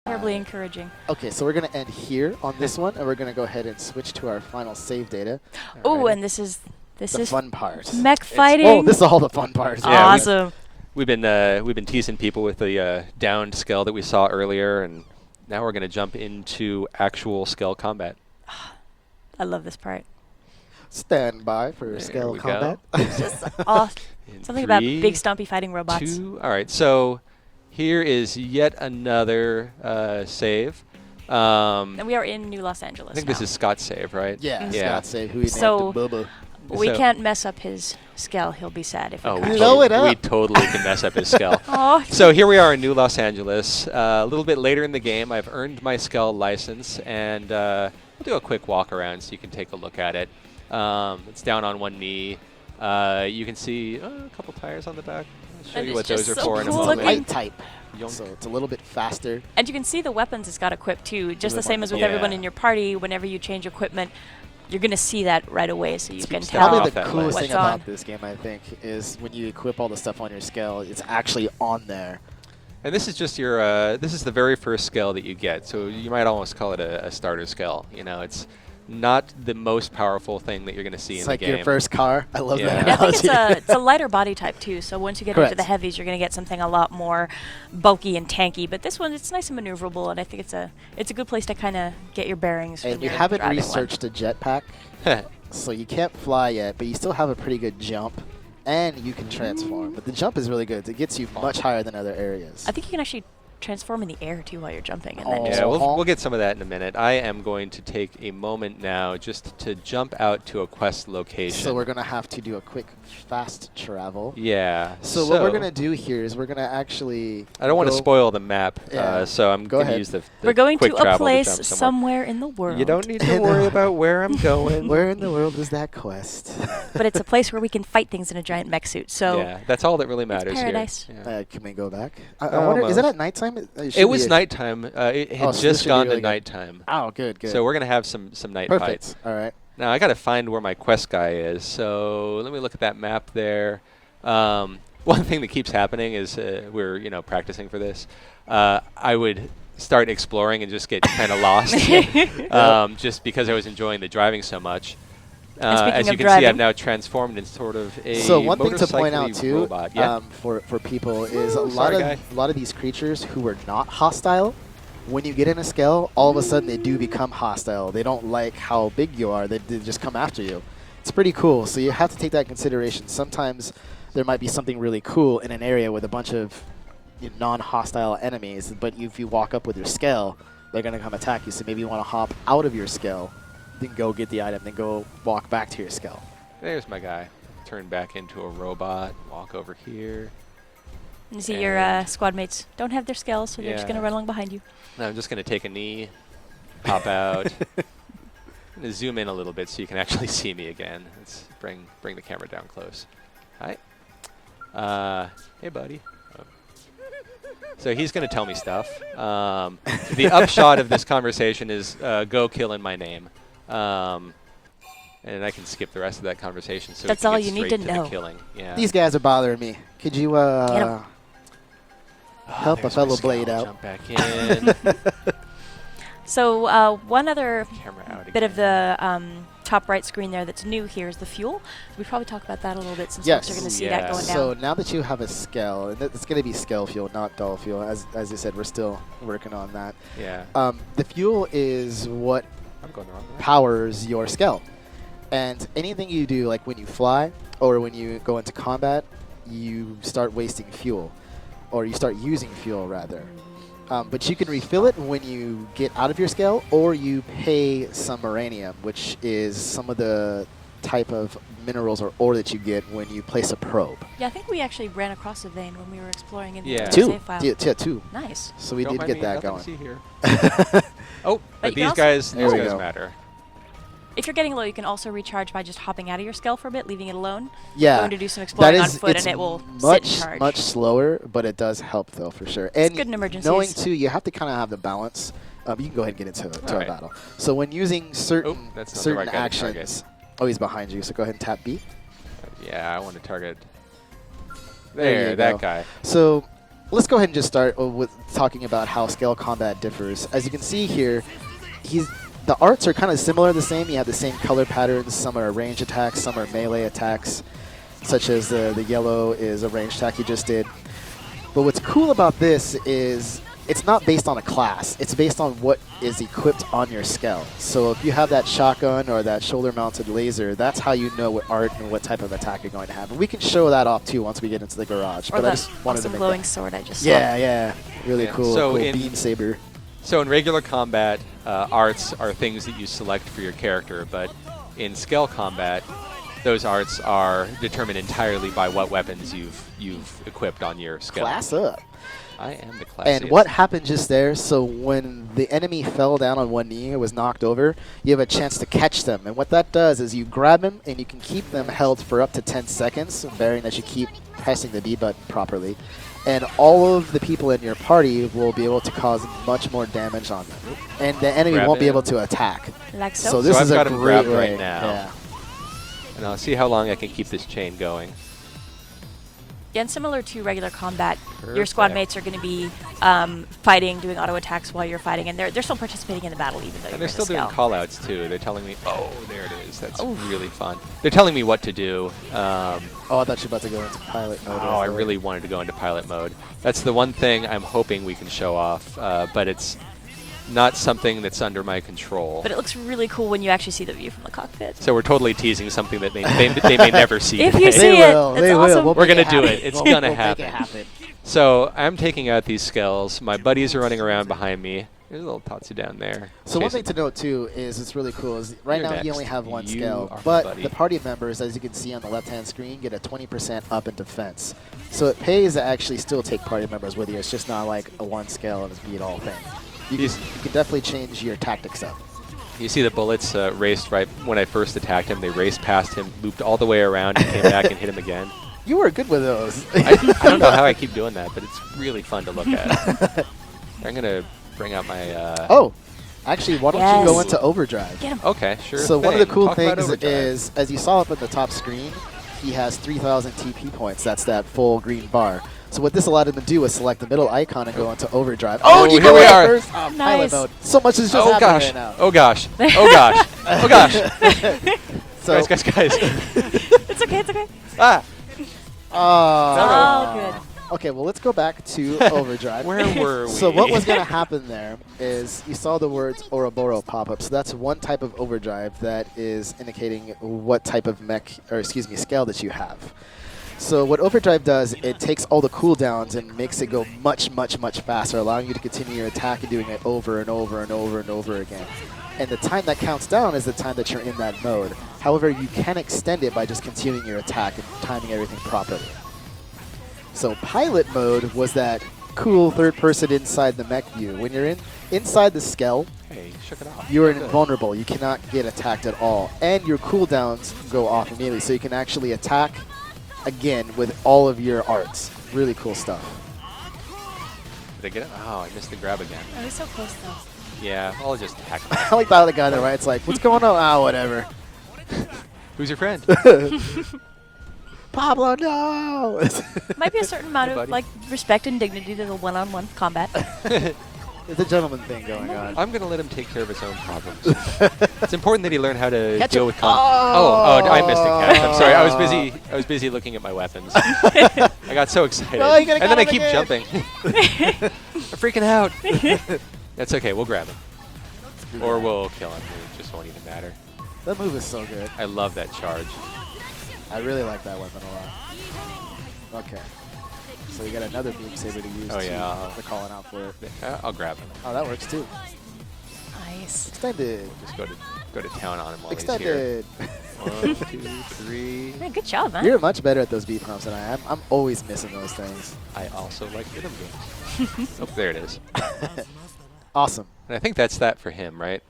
C: Terribly encouraging.
D: Okay, so we're going to end here on this one, and we're going to go ahead and switch to our final save data.
C: Oh,
D: Alrighty.
C: and this is
D: the fun part.
C: mech fighting.
D: Oh, this is all the fun part.
E: Yeah,
C: Awesome.
E: We've been teasing people with the downed Skell that we saw earlier, and now we're going to jump into actual Skell combat.
C: I love this part.
D: Stand by for
E: There
D: scale
E: we
D: combat.
C: Just awesome.
E: In
C: Something about
E: 3,
C: big stumpy fighting robots.
E: 2. All right, so here is yet another save.
C: And we are in New Los Angeles
E: I think
C: now.
E: this is Scott's save, right?
D: Yeah,
E: Yeah.
D: Scott say who he
C: So-
D: named Bubba.
C: We
E: So-
C: can't mess up his scale. He'll be sad if we
E: Oh,
C: crash.
D: Blow it
E: we
D: up.
E: totally can mess up his skull.
C: Oh,
E: So here we are in New Los Angeles. A little bit later in the game, I've earned my skull license, and we'll do a quick walk around so you can take a look at it. It's down on one knee. You can see a couple tires on the back. I'll show
C: And
E: you
C: it's
E: what those
C: just
E: are
C: so
E: for in a
C: cool
E: moment.
C: looking.
D: Light type.
E: Yonk.
D: So it's a little bit faster.
C: and you can see the weapons it's got equipped too. Just the
D: bit
C: same
D: more
C: as with
E: Yeah.
C: everyone in your party. Whenever you change equipment, you're gonna see that right away, so you can
E: stepping
D: Probably
C: tell.
E: off
D: the
E: that
D: coolest
E: ledge.
D: thing
C: What's on.
D: about this game, I think, is when you equip all the stuff on your scale, it's actually on there.
E: And this is just your, this is the very first skill that you get. So you might almost call it a starter skill. You know, it's not the most powerful thing that you're going to see
D: It's
E: in
D: like
E: the game.
D: your first car. I love
E: Yeah.
D: that
C: And I think
D: analogy.
C: it's a lighter body type too. So once you get
D: Correct.
C: into the heavies, you're gonna get something a lot more bulky and tanky. But this one, it's nice and maneuverable, and I think it's a good place to kind of get your bearings.
D: And
C: when
D: you
C: you're
D: haven't
C: driving one.
D: researched a jetpack, so you can't fly yet, but you still have a pretty good jump, and you can transform. But the jump is really good. It gets you much higher than other areas.
C: I think you can actually transform in the air too while you're jumping, and
D: Oh.
C: then
E: Yeah,
C: just
E: we'll get some of that in a minute. I am going to take a moment now just to jump out to a quest location.
D: So we're going to have to do a quick, fast travel.
E: Yeah.
D: So what we're going to do here is we're going to actually...
E: I don't want to
D: go-
E: spoil the map,
D: Yeah.
E: so I'm
D: Go
E: going to
D: ahead.
E: use the
C: we're going
E: quick
C: to a
E: travel
C: place
E: to jump somewhere.
C: somewhere in the world.
E: You don't need to worry about where I'm going.
D: Where in the world is that quest?
C: But it's a place where we can fight things in a giant mech suit. So
E: Yeah, that's all that really matters
C: paradise.
E: here. Yeah.
D: Can we go back? I wonder, is it at nighttime?
E: It was nighttime. It had
D: Oh, so this
E: just
D: should be
E: gone
D: really
E: to
D: good.
E: nighttime.
D: Oh, good, good.
E: So we're going to have some night
D: Perfect.
E: fights.
D: All right.
E: Now, I got to find where my quest guy is. So let me look at that map there. One thing that keeps happening is we're practicing for this. I would start exploring and just get kind of lost, just because I was enjoying the driving so much.
C: And speaking
E: As you
C: of
E: can see, I've
C: driving-
E: now transformed into sort of a
D: So one thing to point out
E: motorcycle-y
D: too,
E: robot. Yeah.
D: for people is
E: Ooh, sorry,
D: a lot of these creatures who are not hostile, when you get in a scale, all of a sudden they do become hostile. They don't like how big you are. They just come after you. It's pretty cool. So you have to take that into consideration. Sometimes there might be something really cool in an area with a bunch of non-hostile enemies, but if you walk up with your scale, they're going to come attack you. So maybe you want to hop out of your scale, then go get the item, then go walk back to your scale.
E: There's my guy. Turn back into a robot. Walk over here.
C: you see your
E: And-
C: squad mates don't have their scales, so they're just gonna
E: Yeah.
C: run along behind you.
E: Now I'm just going to take a knee, pop out. I'm going to zoom in a little bit so you can actually see me again. Let's bring the camera down close. Hi. Hey, buddy. Oh. So he's going to tell me stuff. The upshot of this conversation is go kill in my name. And I can skip the rest of that conversation. So we
C: That's
E: can
C: all
E: get
C: you need
E: straight
C: to
E: the
C: know.
E: killing. Yeah.
D: These guys are bothering me. Could you
C: Get 'em.
D: help a
E: There's my
D: fellow
E: skull.
D: blade out?
E: Jump back in.
C: So one other
E: Camera out
C: bit of
E: again.
C: the top right screen there that's new here is the fuel. We probably talk about that a little bit since
D: Yes.
C: folks are going to see that
E: Yeah.
C: going down.
D: So now that you have a scale, and it's going to be scale fuel, not dull fuel. As you said, we're still working on that.
E: Yeah.
D: The fuel is what
E: I'm going the wrong way.
D: powers your scale. And anything you do, like when you fly or when you go into combat, you start wasting fuel, or you start using fuel rather. But you can refill it when you get out of your scale, or you pay some uranium, which is some of the type of minerals or ore that you get when you place a probe.
C: Yeah, I think we actually ran across a vein when we were exploring in
E: Yeah.
C: the
D: Two.
C: save file.
D: Yeah, two.
C: Nice.
D: So we
E: Don't
D: did
E: mind
D: get
E: me,
D: that
E: nothing
D: going.
E: to see here. Oh,
C: But
E: but
C: you can
E: these
C: also-
E: guys,
D: There we
E: these guys
D: go.
E: matter.
C: If you're getting low, you can also recharge by just hopping out of your scale for a bit, leaving it alone.
D: Yeah.
C: Going to do some exploring
D: That
C: on
D: is,
C: foot,
D: it's
C: and it will
D: much,
C: sit and charge.
D: much slower, but it does help though for sure. And
C: good in emergencies.
D: knowing too, you have to kind of have the balance. You can go ahead and get into
E: All
D: our
E: right.
D: battle. So when using certain
E: that's not the
D: certain
E: right guy to target.
D: actions, oh, he's behind you. So go ahead and tap B.
E: Yeah, I want to target.
D: There
E: There,
D: you
E: that
D: go.
E: guy.
D: So let's go ahead and just start with talking about how scale combat differs. As you can see here, the arts are kind of similar, the same. You have the same color patterns. Some are range attacks, some are melee attacks, such as the yellow is a range attack you just did. But what's cool about this is it's not based on a class. It's based on what is equipped on your Skell. So if you have that shotgun or that shoulder-mounted laser, that's how you know what art and what type of attack you're going to have. And we can show that off too once we get into the garage.
C: Or
D: But I just wanted to
C: awesome
D: make
C: glowing
D: that.
C: sword I just
D: Yeah, yeah, really
E: Yeah.
D: cool.
E: So
D: cool
E: in-
D: beam saber.
E: So in regular combat, arts are things that you select for your character, but in Skell combat, those arts are determined entirely by what weapons you've equipped on your Skell.
D: Class up.
E: I am the classiest.
D: And what happened just there, so when the enemy fell down on one knee or was knocked over, you have a chance to catch them. And what that does is you grab them and you can keep them held for up to 10 seconds, bearing that you keep pressing the B button properly. And all of the people in your party will be able to cause much more damage on them. And the enemy
E: Grab
D: won't be
E: it.
D: able to attack.
C: Like so.
D: So this
E: So
D: is
E: I've
D: a
E: got 'em
D: great
E: grabbed right
D: way.
E: now.
D: Yeah.
E: And I'll see how long I can keep this chain going.
C: Yeah, and similar to regular combat, your squad
E: Perfect.
C: mates are going to be fighting, doing auto attacks while you're fighting, and they're still participating in the battle even though
E: And
C: you're
E: they're
C: in
E: still
C: a
E: doing
C: Skell.
E: call-outs too. They're telling me, oh, there it is. That's
C: Oh.
E: really fun. They're telling me what to do.
D: Oh, I thought you were about to go into pilot mode.
E: Oh, I really wanted to go into pilot mode. That's the one thing I'm hoping we can show off, but it's not something that's under my control.
C: But it looks really cool when you actually see the view from the cockpit.
E: So we're totally teasing something that they may never see.
C: If you
E: today.
C: see
D: They
C: it,
D: will.
C: it's
D: They
C: awesome.
D: will. We'll
E: We're
D: make
E: gonna do
D: happen.
E: it. It's
D: We'll-
E: gonna
D: we'll
E: happen.
D: Make it happen.
E: So I'm taking out these Skells. My buddies are running around behind me. There's a little Tatsu down there.
D: So one
E: chasing-
D: thing to note too is it's really cool. Is right
E: You're
D: now you
E: next.
D: only have one
E: You
D: Skell,
E: are
D: but
E: buddy.
D: the party members, as you can see on the left-hand screen, get a 20% up in defense. So it pays to actually still take party members with you. It's just not like a one Skell and it's beat all thing. You can definitely change your tactics up.
E: You see the bullets raced right when I first attacked him. They raced past him, looped all the way around, and came back and hit him again.
D: You were good with those.
E: I don't know how I keep doing that, but it's really fun to look at. I'm gonna bring out my.
D: Oh, actually, why don't you go
C: Yes.
D: into overdrive?
C: Get him.
E: Okay, sure.
D: So one of the
E: thing.
D: cool
E: Talk about
D: things
E: overdrive.
D: is, as you saw up at the top screen, he has 3,000 TP points. That's that full green bar. So what this allowed him to do was select the middle icon and go into overdrive.
E: Oh,
D: you
E: here
D: go
E: we
D: in
E: are.
D: first. Oh, pilot
C: Nice.
D: mode. So much is just
E: Oh
D: happening
E: gosh!
D: right now.
E: Oh gosh! Oh gosh! Oh gosh!
D: So,
E: guys!
C: It's okay, it's okay.
E: Ah!
C: Oh, good.
D: Okay, well, let's go back to overdrive.
E: Where were we?
D: So what was going to happen there is you saw the words Ouroboros pop up. So that's one type of overdrive that is indicating what type of scale that you have. So what overdrive does, it takes all the cooldowns and makes it go much, much, much faster, allowing you to continue your attack and doing it over and over and over and over again. And the time that counts down is the time that you're in that mode. However, you can extend it by just continuing your attack and timing everything properly. So pilot mode was that cool third person inside the mech view. When you're inside the Skell,
E: Hey, shook it off.
D: you are
E: Good.
D: invulnerable. You cannot get attacked at all. And your cooldowns go off immediately, so you can actually attack again with all of your arts. Really cool stuff.
E: Did I get it? Oh, I missed the grab again.
C: Oh, he's so close though.
E: Yeah, I'll just hack him.
D: I like that other guy there, right? It's like, what's going on? Ah, whatever.
E: Who's your friend?
D: Pablo, no!
C: Might be a certain amount
E: Hey,
C: of
E: buddy.
C: like respect and dignity to the one-on-one combat.
D: There's a gentleman thing going on.
E: I'm gonna let him take care of his own problems. It's important that he learn how to
D: Catch
E: deal
D: him.
E: with I missed a catch. I'm sorry. I was busy looking at my weapons. I got so excited,
D: Oh, you gotta
E: and then I
D: count
E: keep
D: again.
E: jumping. I'm freaking out. That's okay. We'll grab him, or we'll kill him. It just won't even matter.
D: That move is so good.
E: I love that charge.
D: I really like that weapon a lot. Okay. So you got another beam saber to use
E: Oh, yeah.
D: to calling out for it.
E: I'll grab him.
D: Oh, that works too.
C: Nice.
D: Extended.
E: Just go to town on him while he's here.
D: Extended.
E: 1, 2, 3.
C: Man, good job, man.
D: You're much better at those beat pumps than I am. I'm always missing those things.
E: I also like rhythm games. Oh, there it is.
D: Awesome.
E: And I think that's that for him, right?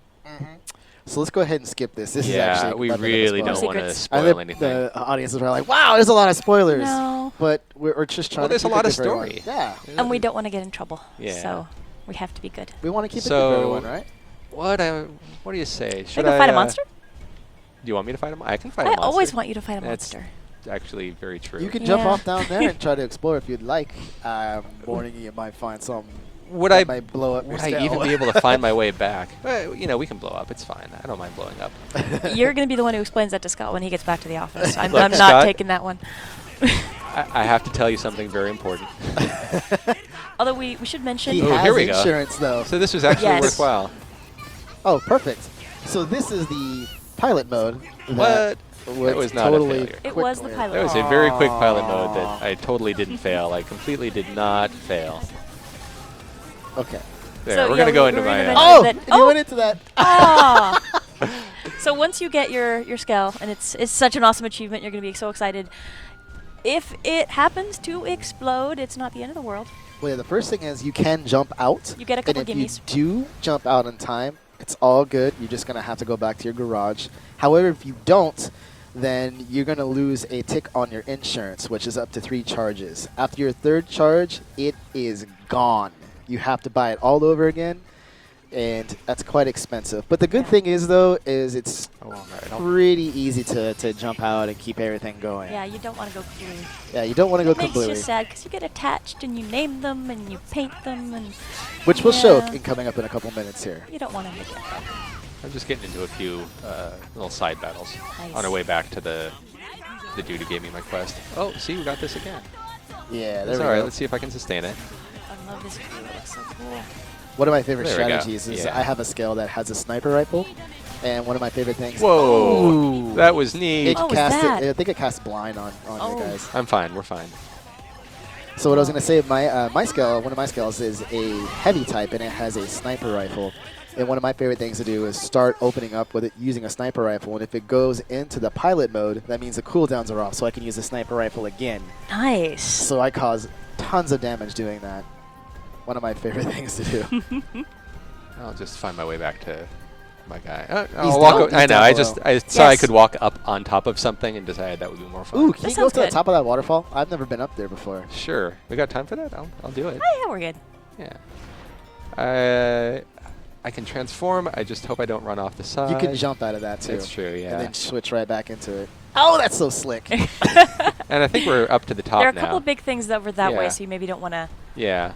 D: So let's go ahead and skip this. This is
E: Yeah,
D: actually
E: we
D: nothing but
E: really
D: spoilers.
E: don't want to
C: Secrets.
D: I
E: spoil
D: think
E: anything.
D: the audiences were like, wow, there's a lot of spoilers.
C: No.
D: But we're just trying
E: Well,
D: to
E: there's a
D: keep
E: lot
D: it
E: of
D: good for everyone.
E: story.
D: Yeah.
C: And we don't want to get in trouble.
E: Yeah.
C: So we have to be good.
D: We want to keep it good
E: So-
D: for everyone, right?
E: What do you say?
C: Should I fight a monster?
E: Do you want me to fight him? I can fight a
C: I
E: monster.
C: always want you to fight a
E: That's
C: monster.
E: actually very true.
D: You can jump
C: Yeah.
D: off down there and try to explore if you'd like. Warning you might find something
E: Would
D: that
E: I
D: might blow up
E: would
D: your
E: I
D: scale.
E: even be able to find my way back? We can blow up. It's fine. I don't mind blowing up.
C: You're going to be the one who explains that to Scott when he gets back to the office. I'm
E: Look,
C: not
E: Scott-
C: taking that one.
E: I have to tell you something very important.
C: Although we should mention...
D: He
E: Oh,
D: has
E: here we go.
D: insurance, though.
E: So this was actually
C: Yes.
E: worthwhile.
D: Oh, perfect. So this is the pilot mode.
E: What? That was not a failure.
C: It
D: quick
C: was the
D: clear.
C: pilot
E: That was
C: mode.
E: a very quick pilot mode that I totally didn't fail. I completely did not fail.
D: Okay.
E: There,
C: So,
E: we're
C: yeah,
E: going to go
C: we
E: into
C: were
E: my...
C: gonna
D: Oh,
C: that-
D: you went into that.
C: Ah! So once you get your scale, and it's such an awesome achievement, you're going to be so excited. If it happens to explode, it's not the end of the world.
D: Well, yeah, the first thing is you can jump out.
C: You get a couple
D: and if
C: gimmies.
D: you do jump out in time, it's all good. You're just going to have to go back to your garage. However, if you don't, then you're going to lose a tick on your insurance, which is up to 3 charges. After your 3rd charge, it is gone. You have to buy it all over again, and that's quite expensive. But the good thing is, though, is it's
E: Oh, all right. I'll-
D: pretty easy to jump out and keep everything going.
C: Yeah, you don't want to go blue.
D: Yeah, you don't want to go
C: It makes
D: kablooey,
C: you sad because you get attached and you name them and you paint them and
D: which will show
C: Yeah.
D: in coming up in a couple minutes here.
C: you don't want to make it.
E: I'm just getting into a few little side battles
C: Nice.
E: on our way back to the dude who gave me my quest. Oh, see, we got this again.
D: Yeah, there
E: That's
D: we
E: all right.
D: go.
E: Let's see if I can sustain it.
C: I love this crew. It looks so cool.
D: One of my favorite
E: There we go.
D: strategies is
E: Yeah.
D: I have a skill that has a sniper rifle, and one of my favorite things.
E: Whoa,
D: Ooh.
E: that was neat.
D: It
C: What was
D: casts
C: that?
D: I think it casts blind on
C: Oh.
D: you guys.
E: I'm fine. We're fine.
D: So what I was going to say, my skill, one of my skills is a heavy type, and it has a sniper rifle. And one of my favorite things to do is start opening up with it using a sniper rifle. And if it goes into the pilot mode, that means the cooldowns are off, so I can use the sniper rifle again.
C: Nice.
D: So I cause tons of damage doing that. One of my favorite things to do.
E: I'll just find my way back to my guy.
D: He's
E: I'll walk.
D: down- he's
E: I know.
D: down
E: I
D: below.
E: just I saw I
C: Yes.
E: could walk up on top of something and decided that would be more fun.
D: Ooh, can
C: That
D: you go
C: sounds
D: to the
C: good.
D: top of that waterfall? I've never been up there before.
E: Sure. We got time for that? I'll do it.
C: Oh, yeah, we're good.
E: Yeah. I can transform. I just hope I don't run off the side.
D: You can jump out of that too.
E: That's true. Yeah.
D: And then switch right back into it. Oh, that's so slick.
E: And I think we're up to the top
C: There are a
E: now.
C: couple big things that were that way,
E: Yeah.
C: so you maybe don't want to.
E: Yeah.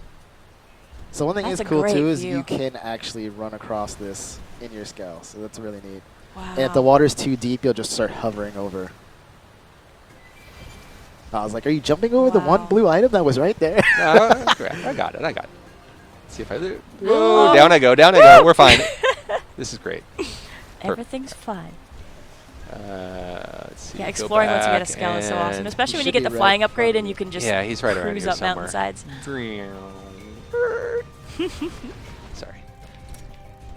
D: So one thing
C: That's
D: is
C: a
D: cool
C: great
D: too is
C: view.
D: you can actually run across this in your scale. So that's really neat.
C: Wow.
D: And if the water's too deep, you'll just start hovering over. I was like, are you jumping over the one
C: Wow.
D: blue item that was right there?
E: No, I got it. Let's see if I do. Whoa, down I go. We're fine. This is great.
C: Everything's fine.
E: Let's see.
C: Yeah,
E: go
C: exploring once you get a
E: back
C: scale is so awesome,
E: and-
C: especially when
D: should
C: you get
D: be
C: the
D: right
C: flying upgrade
D: from
C: and you can just
E: Yeah, he's right around
C: cruise
E: here
C: up
E: somewhere.
C: mountainsides.
E: Sorry.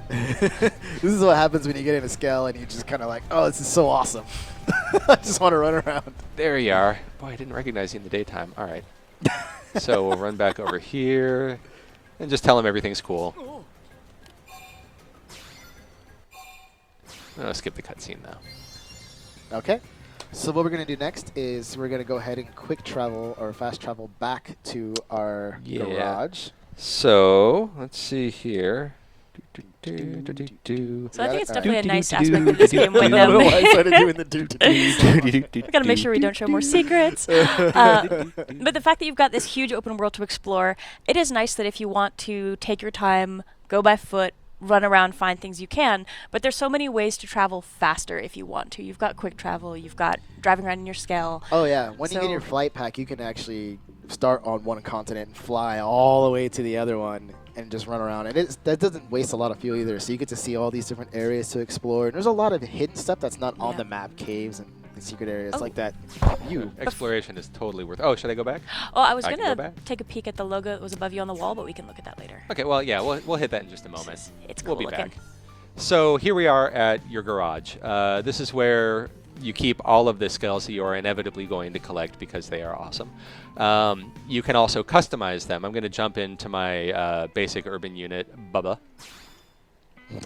D: This is what happens when you get in a scale and you just kind of like, oh, this is so awesome. I just want to run around.
E: There you are. Boy, I didn't recognize you in the daytime. All right. So we'll run back over here and just tell him everything's cool. I'll skip the cutscene now.
D: Okay. So what we're going to do next is we're going to go ahead and quick travel or fast travel back to our garage.
E: So let's see here.
C: So I
D: Got
C: think
D: it?
C: it's
D: All
C: definitely a
E: right.
C: nice aspect of this game
D: I
C: with
D: don't know why I
C: them.
D: started doing the do.
C: We gotta make sure we don't show more secrets. But the fact that you've got this huge open world to explore, it is nice that if you want to take your time, go by foot, run around, find things you can. But there's so many ways to travel faster if you want to. You've got quick travel, you've got driving around in your scale.
D: Oh, yeah. When you get
C: So-
D: your flight pack, you can actually start on one continent and fly all the way to the other one and just run around. And that doesn't waste a lot of fuel either. So you get to see all these different areas to explore. And there's a lot of hidden stuff that's not on
C: Yeah.
D: the map, caves and secret areas
C: Oh.
D: like that. You.
E: Exploration is totally worth. Oh, should I go back?
C: Oh, I was
E: I can
C: gonna
E: go back?
C: take a peek at the logo that was above you on the wall, but we can look at that later.
E: Okay. Well, yeah, we'll hit that in just a moment.
C: It's
E: We'll
C: cool
E: be
C: looking.
E: back. So here we are at your garage. This is where you keep all of the skills that you are inevitably going to collect because they are awesome. You can also customize them. I'm going to jump into my basic urban unit, Bubba.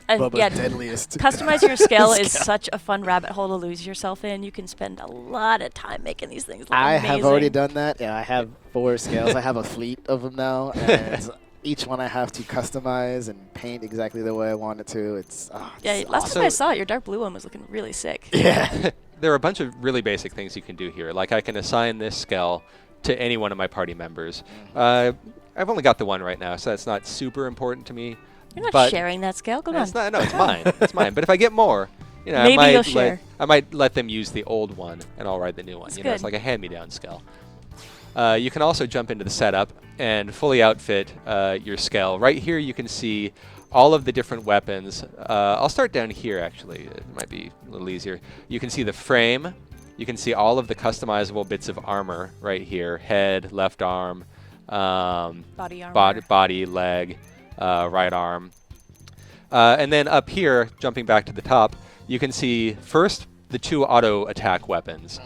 C: And
D: Bubba's
C: yeah,
D: deadliest.
C: customize your scale is such a fun rabbit hole to lose yourself in. You can spend a lot of time making these things look
D: I
C: amazing.
D: have already done that. Yeah, I have 4 scales. I have a fleet of them now. And each one I have to customize and paint exactly the way I want it to. It's
C: Yeah, last time I saw it, your dark blue one was looking really sick.
D: Yeah.
E: There are a bunch of really basic things you can do here. Like I can assign this skull to any one of my party members. I've only got the one right now, so that's not super important to me.
C: You're not
E: but
C: sharing that scale. Come
E: it's
C: on.
E: not, no, it's mine. It's mine. But if I get more, you know,
C: Maybe
E: I
C: you'll
E: might
C: share.
E: I might let them use the old one, and I'll ride the new one.
C: That's
E: You know, it's
C: good.
E: like a hand-me-down skull. You can also jump into the setup and fully outfit your Skell. Right here you can see all of the different weapons. I'll start down here actually, it might be a little easier. You can see the frame, you can see all of the customizable bits of armor right here, head, left arm,
C: Body armor.
E: body, leg, right arm. And then up here, jumping back to the top, you can see first the 2 auto attack weapons.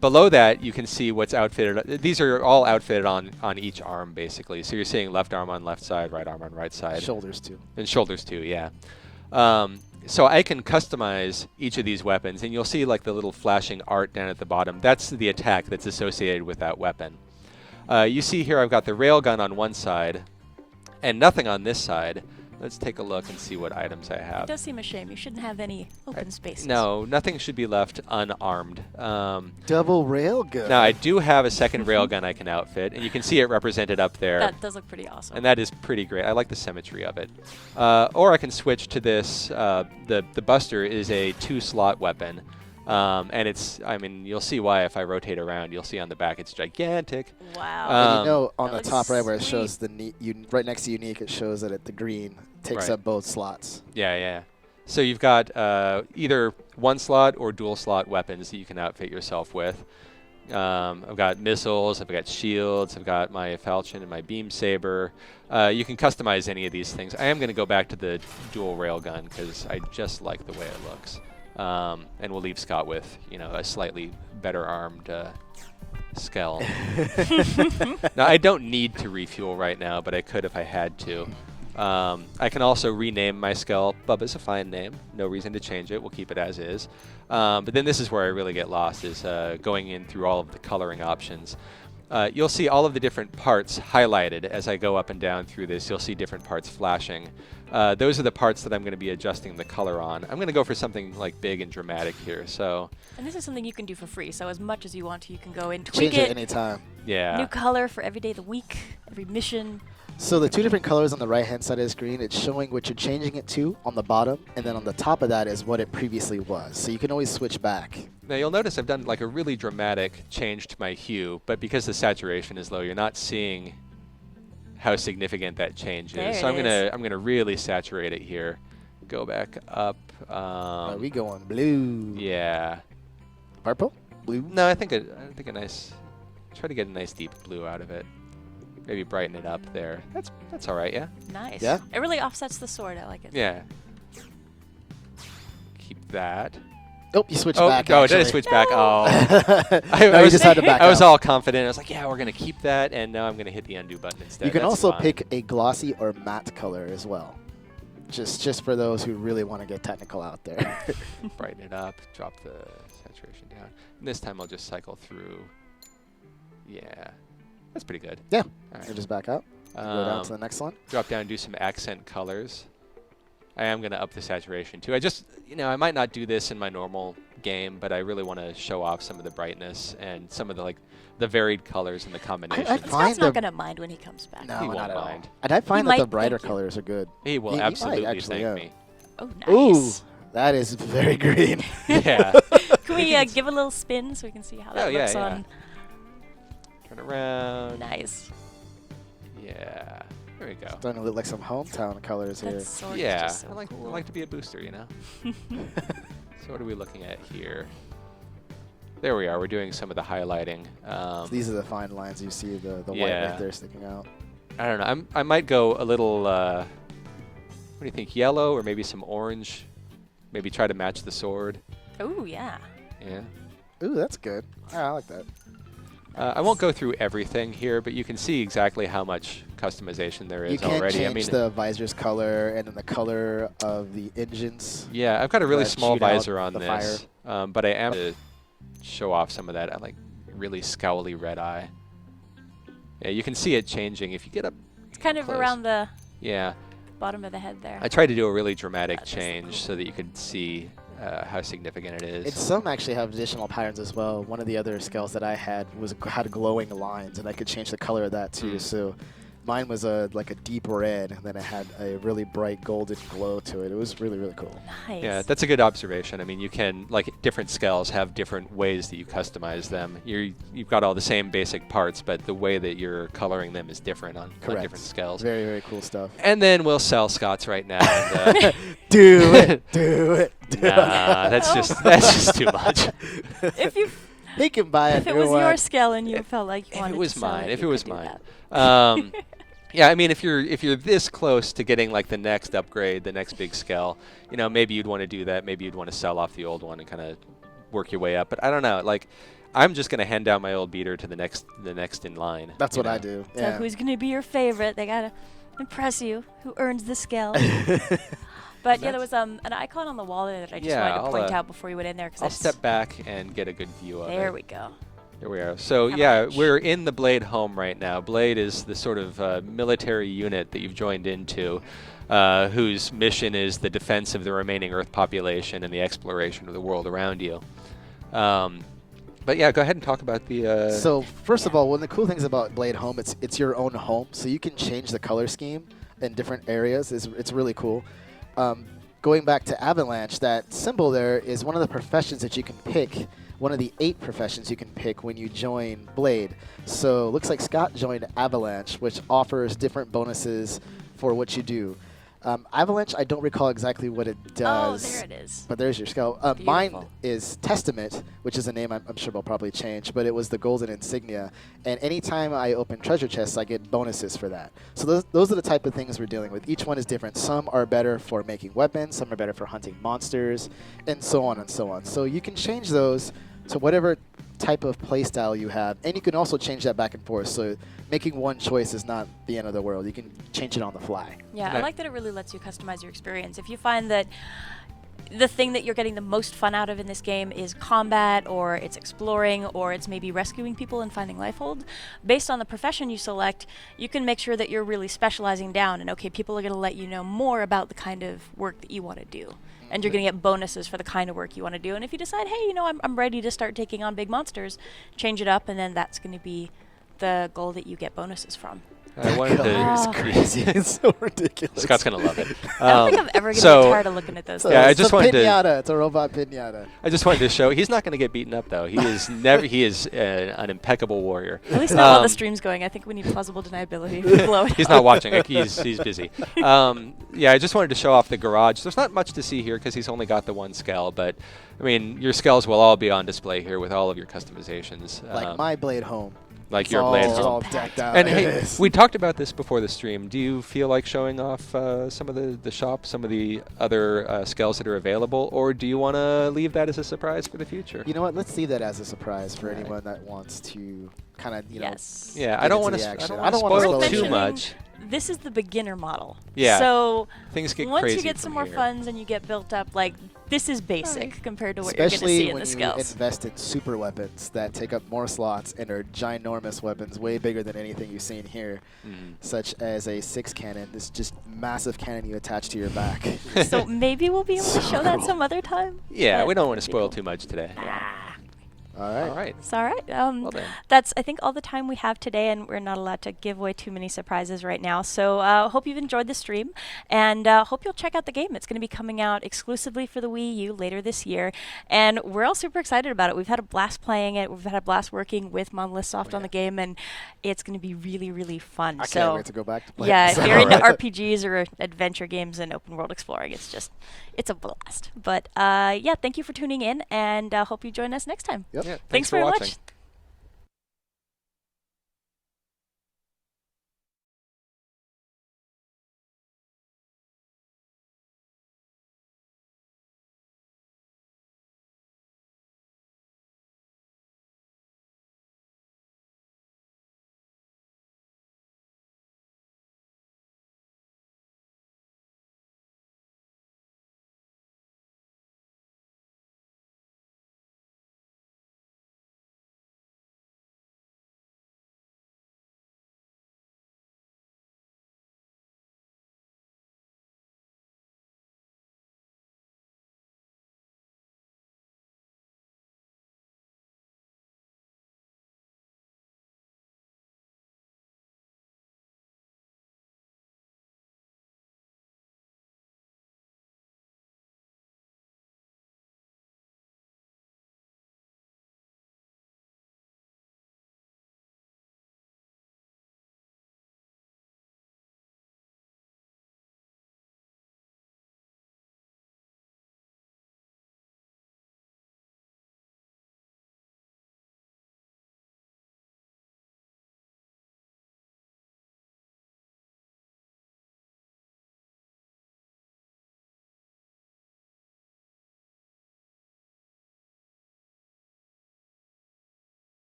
E: Below that, you can see what's outfitted. These are all outfitted on each arm, basically. So you're seeing left arm on left side, right arm on right side.
D: Shoulders too.
E: And shoulders too, yeah. So I can customize each of these weapons, and you'll see like the little flashing art down at the bottom. That's the attack that's associated with that weapon. You see here I've got the railgun on one side, and nothing on this side. Let's take a look and see what items I have.
C: It does seem a shame. You shouldn't have any open spaces.
E: No, nothing should be left unarmed.
D: Double railgun.
E: Now, I do have a second railgun I can outfit, and you can see it represented up there.
C: That does look pretty awesome.
E: And that is pretty great. I like the symmetry of it. Or I can switch to this. The Buster is a 2-slot weapon. And it's, I mean, you'll see why if I rotate around. You'll see on the back it's gigantic.
C: Wow.
D: And you know, on the
C: that
D: top right where it
C: sweet.
D: shows the right next to unique, it shows that the green takes
E: Right.
D: up both slots.
E: Yeah, yeah. So you've got either 1-slot or dual-slot weapons that you can outfit yourself with. I've got missiles, I've got shields, I've got my falchion and my beam saber. You can customize any of these things. I am going to go back to the dual railgun because I just like the way it looks. And we'll leave Scott with, you know, a slightly better armed Skell. Now, I don't need to refuel right now, but I could if I had to. I can also rename my Skell. Bubba's a fine name. No reason to change it. We'll keep it as is. But then this is where I really get lost, is going in through all of the coloring options. You'll see all of the different parts highlighted as I go up and down through this. You'll see different parts flashing. Those are the parts that I'm going to be adjusting the color on. I'm going to go for something like big and dramatic here. So.
C: And this is something you can do for free. So as much as you want to, you can go in, tweak
D: Change it
C: it.
D: anytime.
E: Yeah.
C: New color for every day of the week, every mission.
D: So the 2 different colors on the right-hand side of the screen, it's showing what you're changing it to on the bottom, and then on the top of that is what it previously was. So you can always switch back.
E: Now you'll notice I've done like a really dramatic change to my hue, but because the saturation is low, you're not seeing how significant that change
C: There
E: is. So
C: it
E: I'm gonna really saturate it here. Go back up.
D: Are we going blue?
E: Yeah.
D: Purple? Blue?
E: No, I think a nice. Try to get a nice deep blue out of it. Maybe brighten it up there. That's all right. Yeah.
C: Nice.
D: Yeah?
C: It really offsets the sword. I like it.
E: Yeah. Keep that.
D: Oh, you switched
E: Oh,
D: back.
E: did I
D: actually.
E: switch back? Oh.
D: No, you just had to back
E: I was
D: out.
E: all confident. I was like, yeah, we're gonna keep that, and now I'm gonna hit the undo button instead.
D: You can
E: That's
D: also
E: fine.
D: pick a glossy or matte color as well. Just for those who really want to get technical out there.
E: Brighten it up, drop the saturation down. And this time I'll just cycle through. Yeah, that's pretty good.
D: Yeah.
E: All right.
D: So just back up. Go down to the next one.
E: Drop down, do some accent colors. I am going to up the saturation too. I just, you know, I might not do this in my normal game, but I really want to show off some of the brightness and some of the the varied colors and the combinations.
D: I
C: Scott's
D: find
C: not
D: the-
C: going to mind when he comes back.
D: No,
E: He
D: not
E: won't
D: at all.
E: mind.
D: And I find that
C: might
D: the brighter
C: thank you.
D: colors are good.
E: He will
D: He might
E: absolutely
D: actually,
E: thank
D: yeah.
E: me.
C: Oh, nice.
D: Ooh, that is very green.
E: Yeah.
C: Can we give a little spin so we can see how that
E: Oh, yeah,
C: looks
E: yeah.
C: on?
E: Turn around.
C: So
E: Yeah. There we go.
D: Starting to look like some hometown colors
C: that
D: here.
C: sword is
E: Yeah,
C: just so
E: I
C: cool.
E: like to be a booster, you know. So what are we looking at here? There we are. We're doing some of the highlighting.
D: So these are the fine lines you see, the white
E: Yeah.
D: right there sticking out.
E: I don't know. I might go a little. What do you think? Yellow or maybe some orange? Maybe try to match the sword.
C: Oh, yeah.
E: Yeah.
D: Ooh, that's good. I like that.
E: I won't go through everything here, but you can see exactly how much customization there is
D: You can
E: already.
D: change
E: I mean,
D: the visor's color and then the color of the engines.
E: yeah, I've got a really
D: that
E: small
D: shoot out
E: visor on
D: the
E: this, but I am to show off some of that. I like really scowly red eye. Yeah, you can see it changing if you get up.
C: It's kind of
E: close.
C: around the
E: Yeah,
C: bottom of the head there.
E: I tried to do a really dramatic
C: That does look
E: change
C: cool.
E: so that you could see how significant it is.
D: And some actually have additional patterns as well. One of the other scales that I had had glowing lines, and I could change the color of that too.
E: Mm.
D: So Mine was like a deep red, and then it had a really bright golden glow to it. It was really, really cool.
C: Nice.
E: Yeah, that's a good observation. I mean, you can, like, different skells have different ways that you customize them. You've got all the same basic parts, but the way that you're coloring them is different on different skells.
D: Very, very cool stuff.
E: And then we'll sell Scots right now. And,
D: do it. Do it.
E: nah, that's just too much.
C: If you
D: He can buy it.
C: if it was your scale and you felt like you wanted to sell it,
E: If
C: you
E: it was
C: could do
E: mine.
C: that.
E: Yeah, I mean, if you're this close to getting like the next upgrade, the next big scale, you know, maybe you'd want to do that. Maybe you'd want to sell off the old one and kind of work your way up. But I don't know. Like, I'm just gonna hand down my old beater to the next in line.
D: That's what I do.
C: So
D: Yeah.
C: who's gonna be your favorite? They gotta impress you. Who earns the scale? But yeah, there was an icon on the wall there that I just wanted to point out before you went in there.
E: I'll step back and get a good view of it.
C: There we go.
E: Here we are. So yeah, we're in the Blade home right now. Blade is the sort of military unit that you've joined into, whose mission is the defense of the remaining Earth population and the exploration of the world around you. But yeah, go ahead and talk about the...
D: So first of all, one of the cool things about Blade Home, it's your own home, so you can change the color scheme in different areas. It's really cool. Going back to Avalanche, that symbol there is one of the professions that you can pick, one of the 8 professions you can pick when you join Blade. So looks like Scott joined Avalanche, which offers different bonuses for what you do. Avalanche, I don't recall exactly what it does.
C: Oh, there it is.
D: But there's your skull. Mine is Testament, which is a name I'm sure will probably change, but it was the golden insignia. And anytime I open treasure chests, I get bonuses for that. So those are the type of things we're dealing with. Each one is different. Some are better for making weapons, some are better for hunting monsters, and so on and so on. So you can change those to whatever type of playstyle you have, and you can also change that back and forth. So making one choice is not the end of the world. You can change it on the fly.
C: Yeah, I like that it really lets you customize your experience. If you find that the thing that you're getting the most fun out of in this game is combat, or it's exploring, or it's maybe rescuing people and finding lifehold, based on the profession you select, you can make sure that you're really specializing down, and okay, people are going to let you know more about the kind of work that you want to do. And you're going to get bonuses for the kind of work you want to do. And if you decide, hey, you know, I'm ready to start taking on big monsters, change it up, and then that's going to be the goal that you get bonuses from.
E: I wanted
D: It's crazy. It's so ridiculous.
E: Scott's going to love it.
C: I don't think I'm ever going to get tired of looking at those things.
E: Yeah, I
D: It's
E: just
D: a
E: wanted to...
D: pinata. It's a robot pinata.
E: I just wanted to show he's not going to get beaten up though. He is never. He is an impeccable warrior.
C: At least not while the stream's going. I think we need plausible deniability. Blow it
E: He's
C: up.
E: not watching. He's busy. Yeah, I just wanted to show off the garage. There's not much to see here because he's only got the one scale, but I mean your scales will all be on display here with all of your customizations.
D: Like my Blade Home.
E: Like
D: It's
E: your Blade
D: all
E: home.
D: decked out.
E: And
D: It
E: hey,
D: is.
E: we talked about this before the stream. Do you feel like showing off some of the shop, some of the other scales that are available, or do you want to leave that as a surprise for the future?
D: You know what? Let's see that as a surprise for anyone that wants to kind of,
C: Yes.
E: Yeah,
D: get
E: I don't
D: into
E: want
D: the
E: to.
D: action.
E: I don't
D: wanna
E: want to spoil
D: spoil it
E: too
D: either.
E: much.
C: This is the beginner model.
E: Yeah.
C: So
E: Things get
C: once
E: crazy
C: you get some
E: from
C: more
E: here.
C: funds and you get built up, like this is basic compared to what you're going to
D: Especially
C: see in
D: when
C: the
D: you
C: skills.
D: invest in super weapons that take up more slots and are ginormous weapons, way bigger than anything you've seen here, such as a 6 cannon, this just massive cannon you attach to your back.
C: So maybe we'll be able to show that some other time.
E: Yeah,
C: but
E: we don't want to
C: it'd be
E: spoil
C: cool.
E: too much today.
D: All right.
E: All right.
C: It's all right.
E: Well then.
C: That's, I think, all the time we have today, and we're not allowed to give away too many surprises right now. So hope you've enjoyed the stream, and hope you'll check out the game. It's going to be coming out exclusively for the Wii U later this year, and we're all super excited about it. We've had a blast playing it. We've had a blast working with Monolith Soft on the game, and it's going to be really, really fun.
D: I can't wait to go back to play
C: Yeah,
D: this.
C: if you're into
D: All right.
C: RPGs or adventure games and open world exploring, it's a blast. But yeah, thank you for tuning in, and hope you join us next time.
D: Yep.
E: Yeah,
C: Thanks
E: for
C: very
E: watching.
C: much.